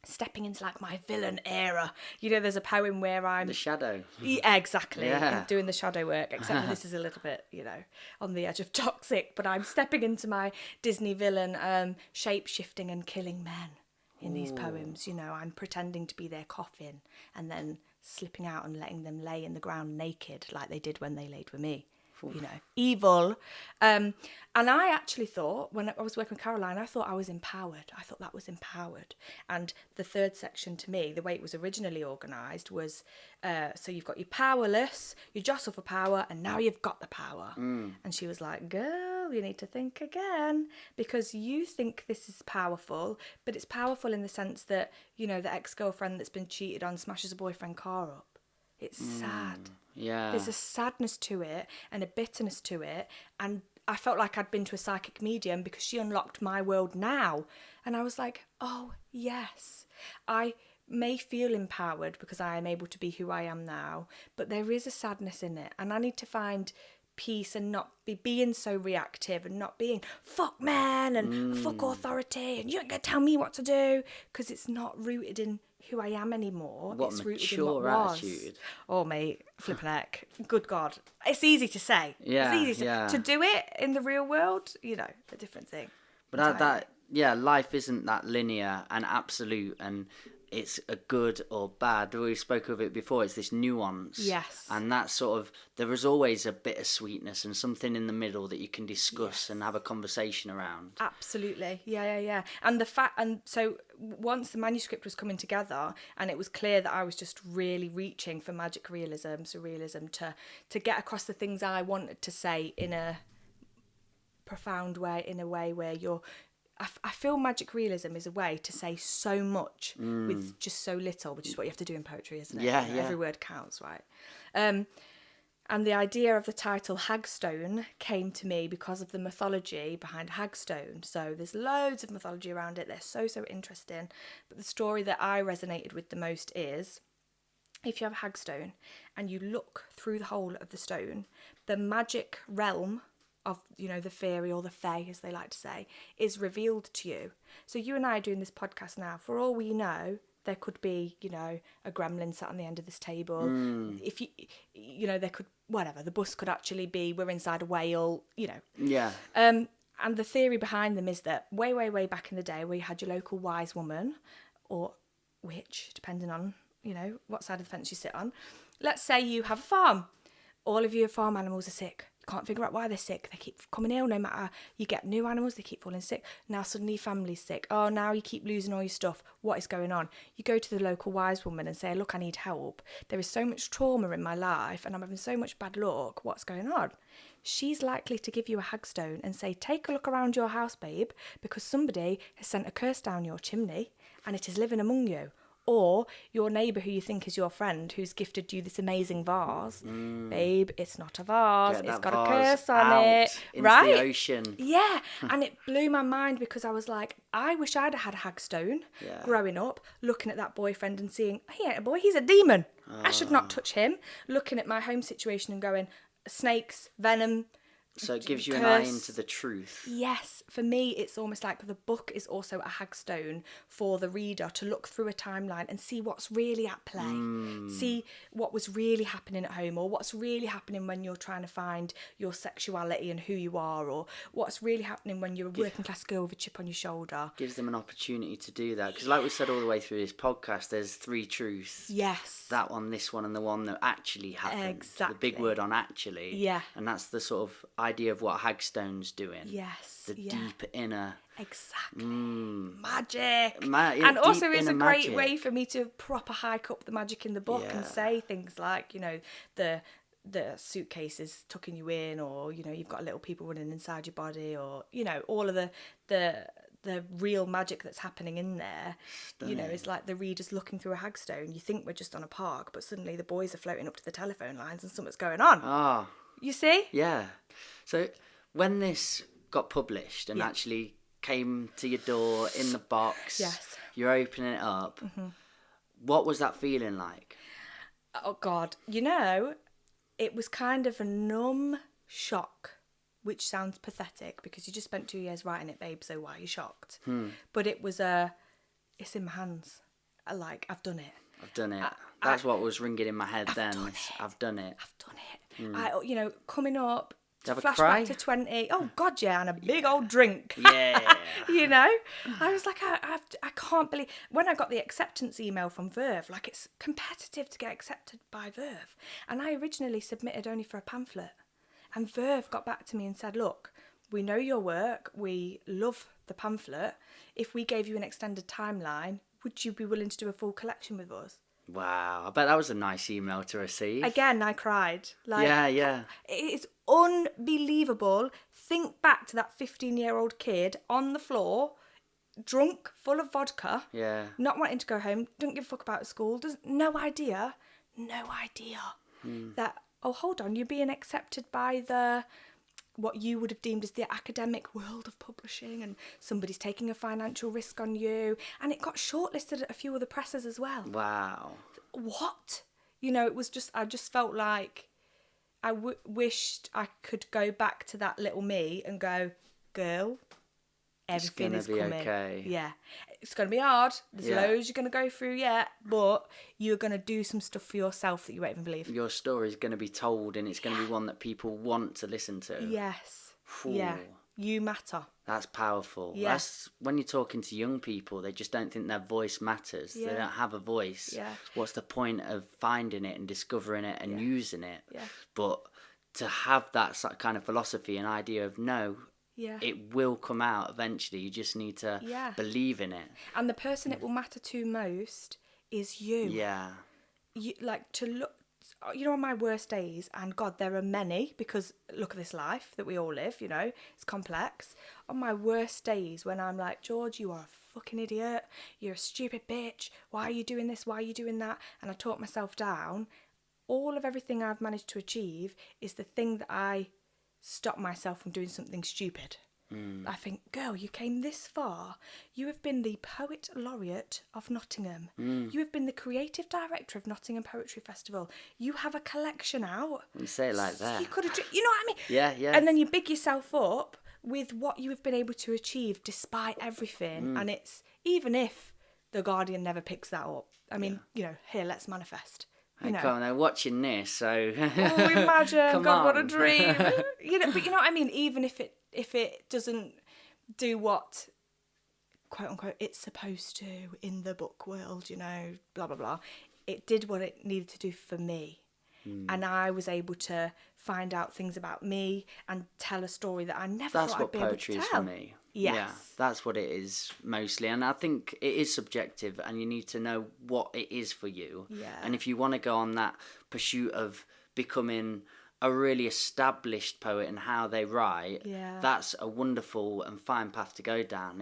stepping into, like, my villain era. You know, there's a poem where I'm
The shadow.
Yeah, exactly.
Yeah.
Doing the shadow work, except for this is a little bit, you know, on the edge of toxic, but I'm stepping into my Disney villain, shape-shifting and killing men in these poems. You know, I'm pretending to be their coffin and then slipping out and letting them lay in the ground naked like they did when they laid with me. You know, evil. And I actually thought, when I was working with Caroline, I thought I was empowered. I thought that was empowered. And the 3rd section, to me, the way it was originally organised was, so you've got your powerless, you jostle for power, and now you've got the power. And she was like, girl, you need to think again, because you think this is powerful, but it's powerful in the sense that, you know, the ex-girlfriend that's been cheated on smashes a boyfriend car up. It's sad.
Yeah.
There's a sadness to it and a bitterness to it. And I felt like I'd been to a psychic medium because she unlocked my world now. And I was like, oh, yes. I may feel empowered because I am able to be who I am now, but there is a sadness in it. And I need to find peace and not be being so reactive and not being fuck man and fuck authority and you ain't gonna tell me what to do, because it's not rooted in who I am anymore. It's rooted in what was.
Attitude.
Oh mate, flipping heck. Good God. It's easy to say.
Yeah,
it's easy
yeah.
to do it in the real world, you know, a different thing.
But life isn't that linear and absolute, and it's a good or bad. We spoke of it before. It's this nuance.
Yes.
And that sort of, there is always a bit of sweetness and something in the middle that you can discuss and have a conversation around.
Absolutely. Yeah. And so once the manuscript was coming together and it was clear that I was just really reaching for magic realism, surrealism, to get across the things I wanted to say in a profound way, in a way where I feel magic realism is a way to say so much with just so little, which is what you have to do in poetry, isn't it?
Yeah,
You know, every word counts, right? And the idea of the title Hagstone came to me because of the mythology behind Hagstone. So there's loads of mythology around it. They're so interesting. But the story that I resonated with the most is, if you have a Hagstone and you look through the hole of the stone, the magic realm of, you know, the fairy or the fae, as they like to say, is revealed to you. So you and I are doing this podcast now. For all we know, there could be, you know, a gremlin sat on the end of this table. If you know, there could, whatever, the bus could actually be, we're inside a whale, you know.
Yeah.
And the theory behind them is that way back in the day, where you had your local wise woman or witch, depending on, you know, what side of the fence you sit on. Let's say you have a farm. All of your farm animals are sick. Can't figure out why they're sick. They keep coming ill. No matter, you get new animals, they keep falling sick. Now suddenly your family's sick. Oh, now you keep losing all your stuff. What is going on? You go to the local wise woman and say, look, I need help. There is so much trauma in my life and I'm having so much bad luck. What's going on? She's likely to give you a hagstone and say, take a look around your house, babe, because somebody has sent a curse down your chimney and it is living among you. Or your neighbour who you think is your friend who's gifted you this amazing vase. Babe, it's not a vase. It's got a curse on it.
Right? The ocean.
Yeah. And it blew my mind because I was like, I wish I'd have had a hagstone growing up, looking at that boyfriend and seeing, he ain't a boy, he's a demon. I should not touch him. Looking at my home situation and going, snakes, venom.
So it gives you an eye into the truth.
Yes. For me, it's almost like the book is also a hagstone for the reader to look through a timeline and see what's really at play. See what was really happening at home, or what's really happening when you're trying to find your sexuality and who you are, or what's really happening when you're a working class girl with a chip on your shoulder.
Gives them an opportunity to do that. Because like we said all the way through this podcast, there's 3 truths.
Yes.
That one, this one, and the one that actually happened.
Exactly.
The big word on actually.
Yeah.
And that's the sort of idea of what Hagstone's doing.
Yes.
The deep inner.
Exactly. Magic.
And
also it's a great way for me to proper hike up the magic in the book and say things like, you know, the suitcase is tucking you in, or, you know, you've got little people running inside your body, or, you know, all of the real magic that's happening in there. Stunning. You know, it's like the reader's looking through a hagstone. You think we're just on a park, but suddenly the boys are floating up to the telephone lines and something's going on.
Ah.
You see?
Yeah. So when this got published and actually came to your door in the box, you're opening it up, what was that feeling like?
Oh, God. You know, it was kind of a numb shock, which sounds pathetic because you just spent 2 years writing it, babe, so why are you shocked? But it was it's in my hands. I've done it.
I've done it. That's what was ringing in my head then. I've done it.
I've done it. You know, coming up,
have a
flashback
cry?
to 20. Oh, God, yeah, and a big old drink.
Yeah.
You know? I was like, I can't believe... When I got the acceptance email from Verve, like, it's competitive to get accepted by Verve. And I originally submitted only for a pamphlet. And Verve got back to me and said, look, we know your work. We love the pamphlet. If we gave you an extended timeline, would you be willing to do a full collection with us?
Wow, I bet that was a nice email to receive.
Again, I cried.
Yeah.
It's unbelievable. Think back to that 15-year-old kid on the floor, drunk, full of vodka, not wanting to go home, doesn't give a fuck about school, no idea that, oh, hold on, you're being accepted by what you would have deemed as the academic world of publishing, and somebody's taking a financial risk on you, and it got shortlisted at a few other presses as well.
Wow.
What? You know, it was just, I just felt like I wished I could go back to that little me and go, girl, everything is coming.
Okay.
Yeah. It's going to be hard. There's loads you're going to go through yet, but you're going to do some stuff for yourself that you won't even believe.
Your story's going to be told, and it's going to be one that people want to listen to.
Yes.
Ooh.
Yeah. You matter.
That's powerful.
Yeah.
That's when you're talking to young people, they just don't think their voice matters.
Yeah.
They don't have a voice.
Yeah.
What's the point of finding it and discovering it and using it?
Yeah.
But to have that kind of philosophy and idea of no, it will come out eventually. You just need to believe in it.
And the person it will matter to most is you.
Yeah.
You, like, to look... on my worst days, and God, there are many, because look at this life that we all live, it's complex. On my worst days, when I'm like, George, you are a fucking idiot, you're a stupid bitch, why are you doing this, why are you doing that? And I talk myself down. All of everything I've managed to achieve is the thing that I stop myself from doing something stupid. I think, girl, you came this far. You have been the Poet Laureate of Nottingham. You have been the creative director of Nottingham Poetry Festival. You have a collection out.
You say it like that.
You could have, you know what I mean?
Yeah, yeah.
And then you big yourself up with what you have been able to achieve despite everything. And it's, even if the Guardian never picks that up, I mean, here, let's manifest.
They're watching this, so...
Oh, imagine,
Come
God,
on.
what a dream. But you know what I mean? Even if it doesn't do what, quote unquote, it's supposed to in the book world, blah, blah, blah. It did what it needed to do for me. And I was able to find out things about me and tell a story that I never thought I'd be able to tell. That's what poetry is for me. Yes.
Yeah, that's what it is mostly. And I think it is subjective, and you need to know what it is for you.
Yeah.
And if you want to go on that pursuit of becoming a really established poet and how they write, that's a wonderful and fine path to go down.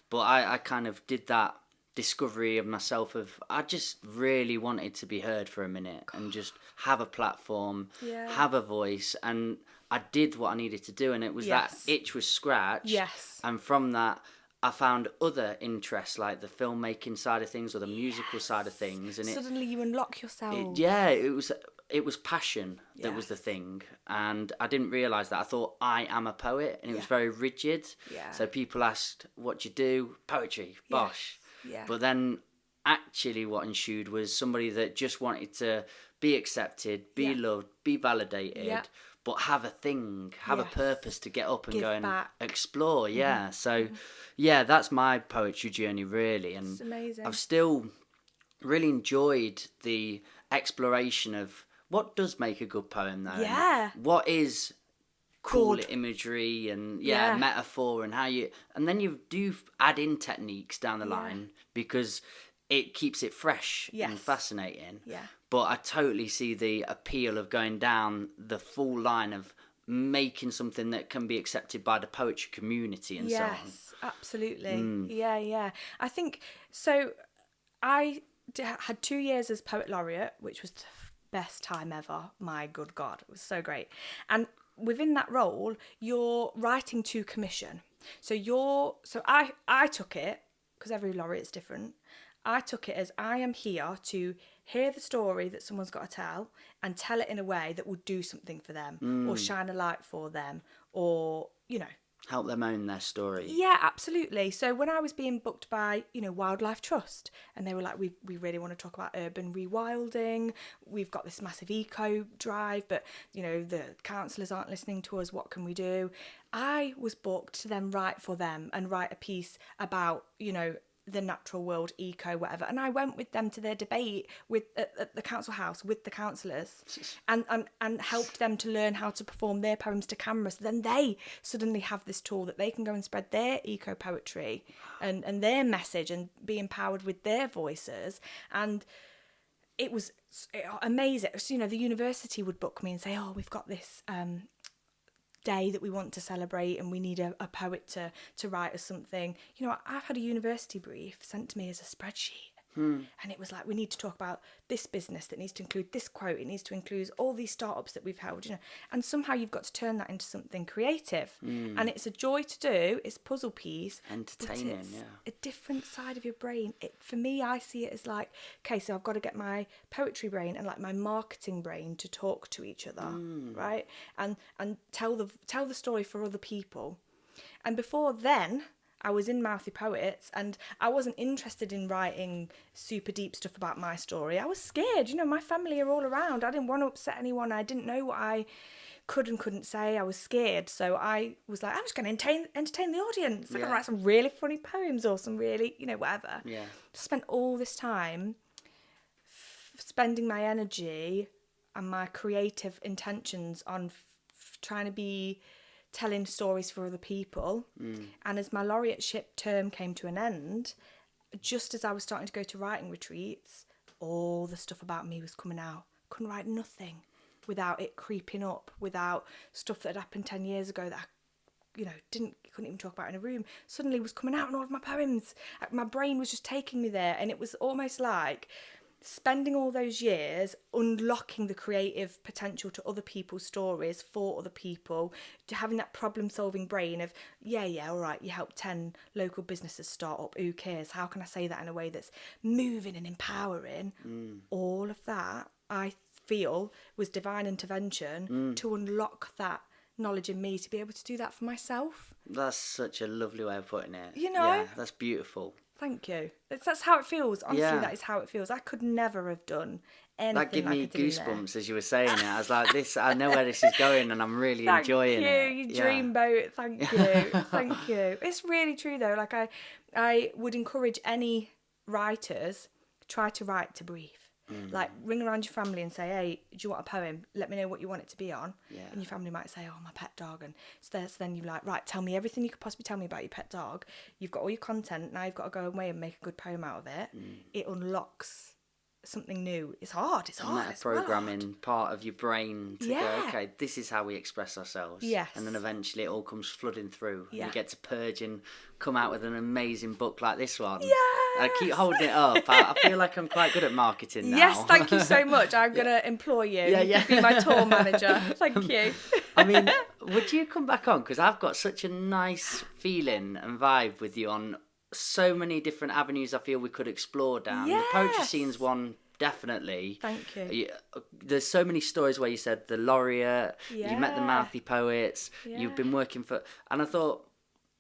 But I kind of did that discovery of myself I just really wanted to be heard for a minute and just have a platform, have a voice, and I did what I needed to do, and it was that itch was scratched.
Yes.
And from that, I found other interests, like the filmmaking side of things or the musical side of things. And
suddenly you unlock yourself.
It was passion that was the thing, and I didn't realise that. I thought I am a poet, and it was very rigid.
Yeah.
So people asked, "What do you do?" Poetry, bosh.
Yeah.
But then, actually, what ensued was somebody that just wanted to be accepted, be loved, be validated, but have a thing, have a purpose to get up and
Give
go and
back.
explore. Yeah. So, that's my poetry journey really, and
It's amazing.
I've still really enjoyed the exploration of what does make a good poem, though.
Yeah.
And what is cool
Good.
imagery and
Yeah.
metaphor, and how and then you do add in techniques down the line because it keeps it fresh and fascinating.
Yeah.
But I totally see the appeal of going down the full line of making something that can be accepted by the poetry community and so on.
Yes, absolutely. Yeah. I think so. I had 2 years as Poet Laureate, which was the best time ever. My good God, it was so great. And within that role, you're writing to commission. So I took it, because every laureate is different. I took it as I am here to hear the story that someone's got to tell and tell it in a way that will do something for them or shine a light for them or,
Help them own their story.
Yeah, absolutely. So when I was being booked by, Wildlife Trust, and they were like, we really want to talk about urban rewilding. We've got this massive eco drive, but, the councillors aren't listening to us. What can we do? I was booked to then write for them and write a piece about, the natural world, eco, whatever. And I went with them to their debate at the council house with the councillors and helped them to learn how to perform their poems to camera. So then they suddenly have this tool that they can go and spread their eco poetry and their message and be empowered with their voices. And it was amazing. So, the university would book me and say, we've got this day that we want to celebrate and we need a poet to write us something. I've had a university brief sent to me as a spreadsheet. And it was like, we need to talk about this business that needs to include this quote. It needs to include all these startups that we've held, and somehow you've got to turn that into something creative. And it's a joy to do. It's a puzzle piece.
Entertaining,
it's a different side of your brain. For me, I see it as like, okay, so I've got to get my poetry brain and like my marketing brain to talk to each other, right? And tell the story for other people. And before then, I was in Mouthy Poets and I wasn't interested in writing super deep stuff about my story. I was scared. My family are all around. I didn't want to upset anyone. I didn't know what I could and couldn't say. I was scared. So I was like, I'm just going to entertain the audience. I'm going to write some really funny poems or some really, whatever.
Yeah.
Spent all this time spending my energy and my creative intentions on trying to be telling stories for other people. And as my laureateship term came to an end, just as I was starting to go to writing retreats, all the stuff about me was coming out couldn't write nothing without it creeping up, without stuff that had happened 10 years ago that I, couldn't even talk about in a room, suddenly was coming out in all of my poems. My brain was just taking me there, and it was almost like spending all those years unlocking the creative potential to other people's stories for other people, to having that problem-solving brain of, all right, you helped 10 local businesses start up, who cares? How can I say that in a way that's moving and empowering? All of that, I feel, was divine intervention to unlock that knowledge in me to be able to do that for myself.
That's such a lovely way of putting it.
Yeah,
that's beautiful.
Thank you. That's how it feels. Honestly, that is how it feels. I could never have done anything
that gave me
I did in
goosebumps as you were saying it. I was like, this. I know where this is going, and I'm really enjoying it.
Thank you, you dreamboat. Thank you, thank you. It's really true though. Like I would encourage any writers, try to write to breathe. Like ring around your family and say, hey, do you want a poem? Let me know what you want it to be on. And your family might say, oh, my pet dog. And so then you're like, right, tell me everything you could possibly tell me about your pet dog. You've got all your content. Now you've got to go away and make a good poem out of it. It unlocks something new. It's hard. It's hard.
It's programming part of your brain to go, okay, this is how we express ourselves.
Yes.
And then eventually it all comes flooding through.
Yeah.
And you get to purge and come out with an amazing book like this one.
Yes.
I keep holding it up. I feel like I'm quite good at marketing now.
Yes, thank you so much. I'm going to employ you. You could be my tour manager. Thank you.
I mean, would you come back on? Because I've got such a nice feeling and vibe with you on so many different avenues I feel we could explore down.
Yes.
The poetry scene's one, definitely.
Thank you.
There's so many stories where you said the Laureate, you met the
Yeah.
Mouthy Poets, you've been working for... And I thought,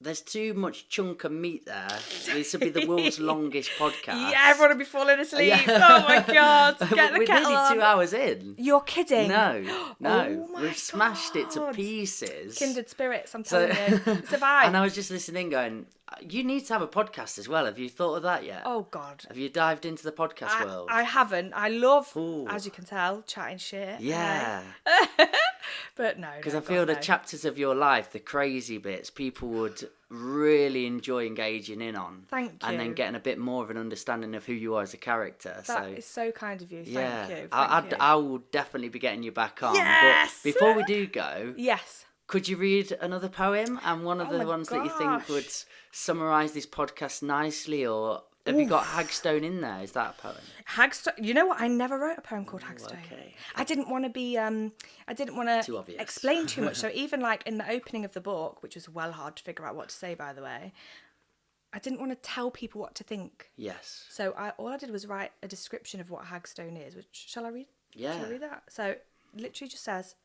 there's too much chunk of meat there. This would be the world's longest podcast.
Yeah, everyone would be falling asleep. Oh my God. Get the
We're
kettle
nearly
on.
2 hours in.
You're kidding.
No.
Oh my
We've smashed it to
God.
pieces.
Kindred spirits, I'm telling you. It's a vibe.
And I was just listening going, you need to have a podcast as well. Have you thought of that yet?
Oh God.
Have you dived into the podcast world?
I haven't. I love,
Ooh.
as you can tell, chatting shit.
Yeah.
But no.
Because I feel the
no.
chapters of your life, the crazy bits, people would really enjoy engaging in on.
Thank you.
And then getting a bit more of an understanding of who you are as a character.
That is so kind of you. Thank you.
I will definitely be getting you back on.
Yes!
But before we do go,
Yes.
could you read another poem and one of the
my
ones that you think
gosh.
would summarise this podcast nicely? Or have you got Hagstone in there? Is that a poem?
Hagstone. You know what? I never wrote a poem called Hagstone.
Okay.
I didn't want to be. I didn't want
Too
to
obvious.
explain too much. So even like in the opening of the book, which was well hard to figure out what to say, by the way, I didn't want to tell people what to think.
Yes.
So all I did was write a description of what Hagstone is. Which shall I read?
Yeah.
Shall I read that? So it literally just says,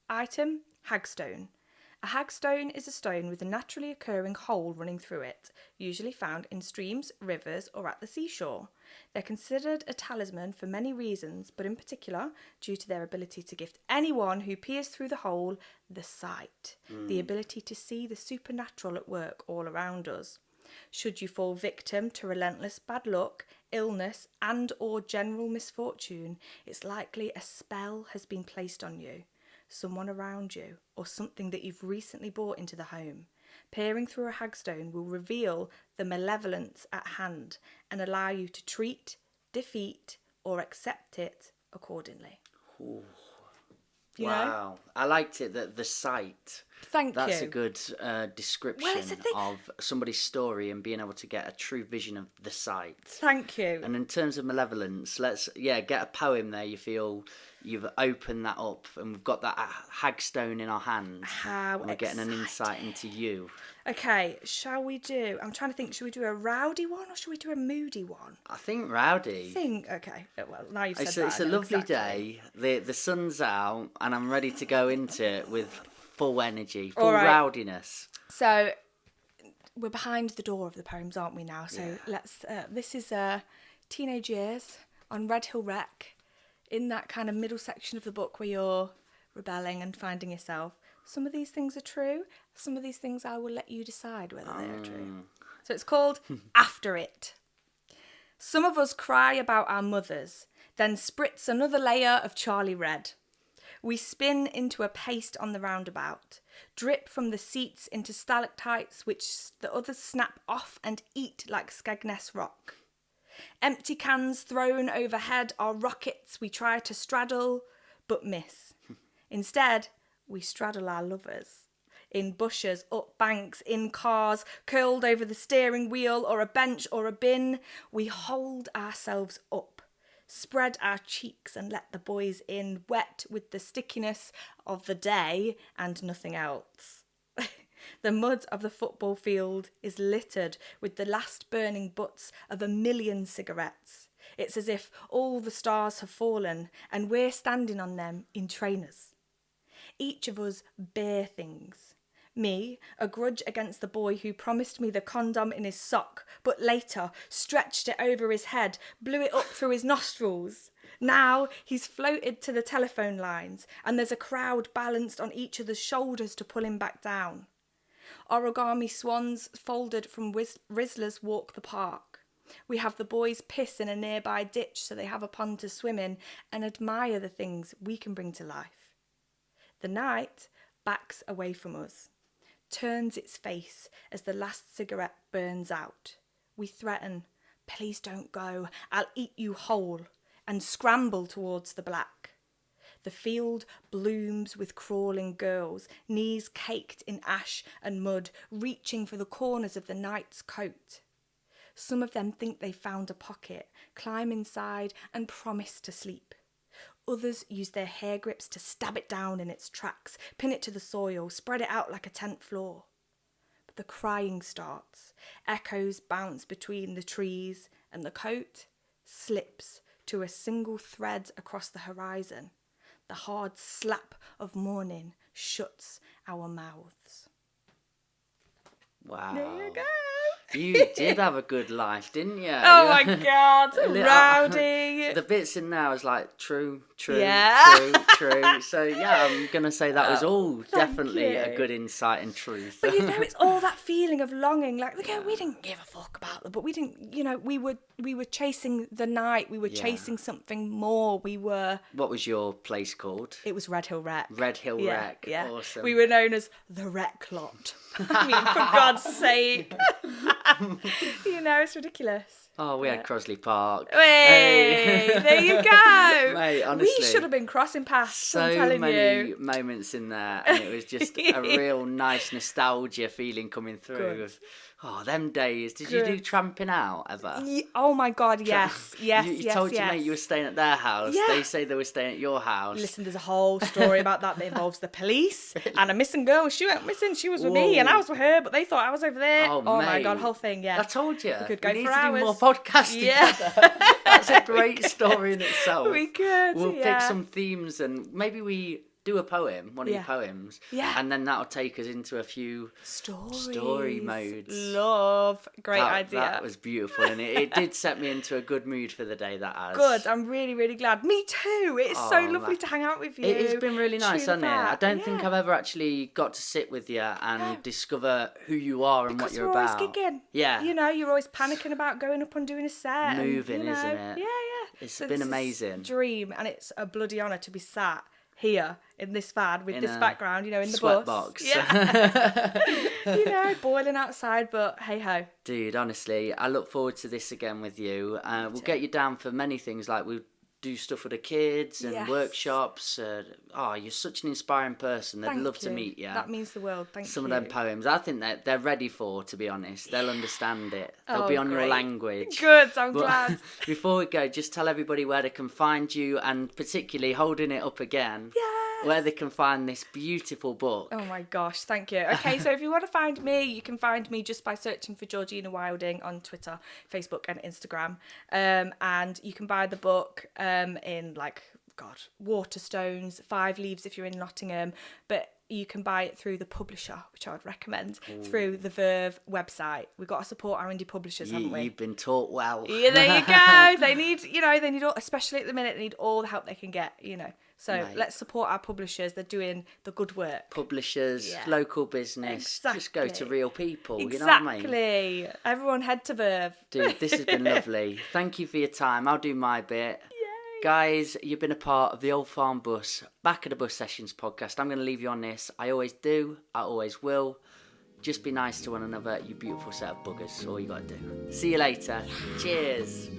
item Hagstone. A hagstone is a stone with a naturally occurring hole running through it, usually found in streams, rivers, or at the seashore. They're considered a talisman for many reasons, but in particular due to their ability to gift anyone who peers through the hole the sight, the ability to see the supernatural at work all around us. Should you fall victim to relentless bad luck, illness, and or general misfortune, it's likely a spell has been placed on you. Someone around you, or something that you've recently brought into the home. Peering through a hagstone will reveal the malevolence at hand and allow you to treat, defeat, or accept it accordingly.
Ooh.
You
Wow.
know?
I liked it, the sight.
Thank you.
That's a good description
Well, it's a thing.
of somebody's story and being able to get a true vision of the sight.
Thank you.
And in terms of malevolence, let's get a poem there. You feel you've opened that up, and we've got that hagstone in our hand.
How
and we're getting an insight into you.
Okay, shall we do... I'm trying to think, should we do a rowdy one or should we do a moody one?
I think rowdy.
Okay. Well, now you've said
It's,
that.
it's
I
a
know
lovely
exactly.
day. The sun's out, and I'm ready to go into it with full energy, full
All right.
rowdiness.
So we're behind the door of the poems, aren't we now? So let's. This is teenage years on Redhill Rec, in that kind of middle section of the book where you're rebelling and finding yourself. Some of these things are true. Some of these things I will let you decide whether they are true. So it's called After It. Some of us cry about our mothers, then spritz another layer of Charlie Red. We spin into a paste on the roundabout, drip from the seats into stalactites which the others snap off and eat like Skegness rock. Empty cans thrown overhead are rockets we try to straddle, but miss. Instead, we straddle our lovers. In bushes, up banks, in cars, curled over the steering wheel or a bench or a bin, we hold ourselves up, spread our cheeks and let the boys in, wet with the stickiness of the day and nothing else. The mud of the football field is littered with the last burning butts of 1,000,000 cigarettes. It's as if all the stars have fallen and we're standing on them in trainers. Each of us bear things. Me, a grudge against the boy who promised me the condom in his sock, but later stretched it over his head, blew it up through his nostrils. Now he's floated to the telephone lines, and there's a crowd balanced on each other's shoulders to pull him back down. Origami swans folded from Rizzlers walk the park. We have the boys piss in a nearby ditch so they have a pond to swim in and admire the things we can bring to life. The night backs away from us, turns its face as the last cigarette burns out. We threaten, please don't go, I'll eat you whole, and scramble towards the black. The field blooms with crawling girls, knees caked in ash and mud, reaching for the corners of the night's coat. Some of them think they found a pocket, climb inside and promise to sleep. Others use their hair grips to stab it down in its tracks, pin it to the soil, spread it out like a tent floor. But the crying starts. Echoes bounce between the trees, and the coat slips to a single thread across the horizon. The hard slap of morning shuts our mouths.
Wow.
There you go.
You did have a good life, didn't you?
Oh my God, rowdy.
The bits in there was like true.
Yeah.
True. So yeah, I'm gonna say that was all definitely a good insight and truth.
But it's all that feeling of longing. Like, look, we didn't give a fuck about them, but we didn't. We were chasing the night. We were chasing something more. We were.
What was your place called?
It was Redhill Rec.
Redhill Rec.
Yeah.
Awesome.
We were known as the Rec Lot. I mean, for God's sake. It's ridiculous.
Oh, we had Crosley Park.
Hey, there you go.
Mate, honestly.
We should have been crossing paths,
So
I'm telling
many
you.
moments in there, and it was just a real nice nostalgia feeling coming through.
Good.
Oh, them days. Did you do tramping out ever?
Oh my God, yes.
You told your mate you were staying at their house.
Yeah.
They say they were staying at your house.
Listen, there's a whole story about that involves the police and a missing girl. She went missing. She was with me and I was with her, but they thought I was over there.
Oh,
my
mate.
God, whole thing, yeah.
I told you.
We could go
need
for
to
hours.
do more podcasts together. That's a great story in itself.
We could,
We'll pick some themes and maybe we do a poem, one of your poems.
Yeah.
And then that'll take us into a few story modes.
Love. Great idea.
That was beautiful, and it did set me into a good mood for the day, that has.
Good. I'm really, really glad. Me too. It's so lovely to hang out with you.
It has been really nice, hasn't it? I don't think
Yeah.
I've ever actually got to sit with you and discover who you are and what you're
we're
about.
always gigging.
Yeah.
You're always panicking about going up and doing a set.
Moving,
and,
isn't it?
Yeah.
It's been amazing.
It's a dream, and it's a bloody honour to be sat here in this van with this background, in the
sweat
bus.
box.
Yeah. Boiling outside, but hey ho.
Dude, honestly, I look forward to this again with you. We'll get you down for many things, like we'll do stuff with the kids and workshops. You're such an inspiring person. They'd love to meet you.
That means the world. Thank you.
Some of them poems, I think that they're ready for, to be honest. They'll understand it. They'll be on your language.
Good, I'm glad.
Before we go, just tell everybody where they can find you, and particularly holding it up again, where they can find this beautiful book.
Oh my gosh, thank you. Okay, so if you want to find me, you can find me just by searching for Georgina Wilding on Twitter, Facebook and Instagram. And you can buy the book in Waterstones, 5 Leaves if you're in Nottingham, but you can buy it through the publisher, which I would recommend, through the Verve website. We've got to support our indie publishers, haven't we?
You've been taught well.
Yeah, there you go. They need all, especially at the minute, they need all the help they can get, So let's support our publishers. They're doing the good work.
Publishers, local business, just go to real people,
Exactly.
you know what I mean?
Exactly. Everyone head to Verve.
Dude, this has been lovely. Thank you for your time. I'll do my bit. Guys, you've been a part of the Old Farm Bus, Back of the Bus Sessions podcast. I'm going to leave you on this. I always do. I always will. Just be nice to one another, you beautiful set of buggers. All you got to do. See you later. Cheers.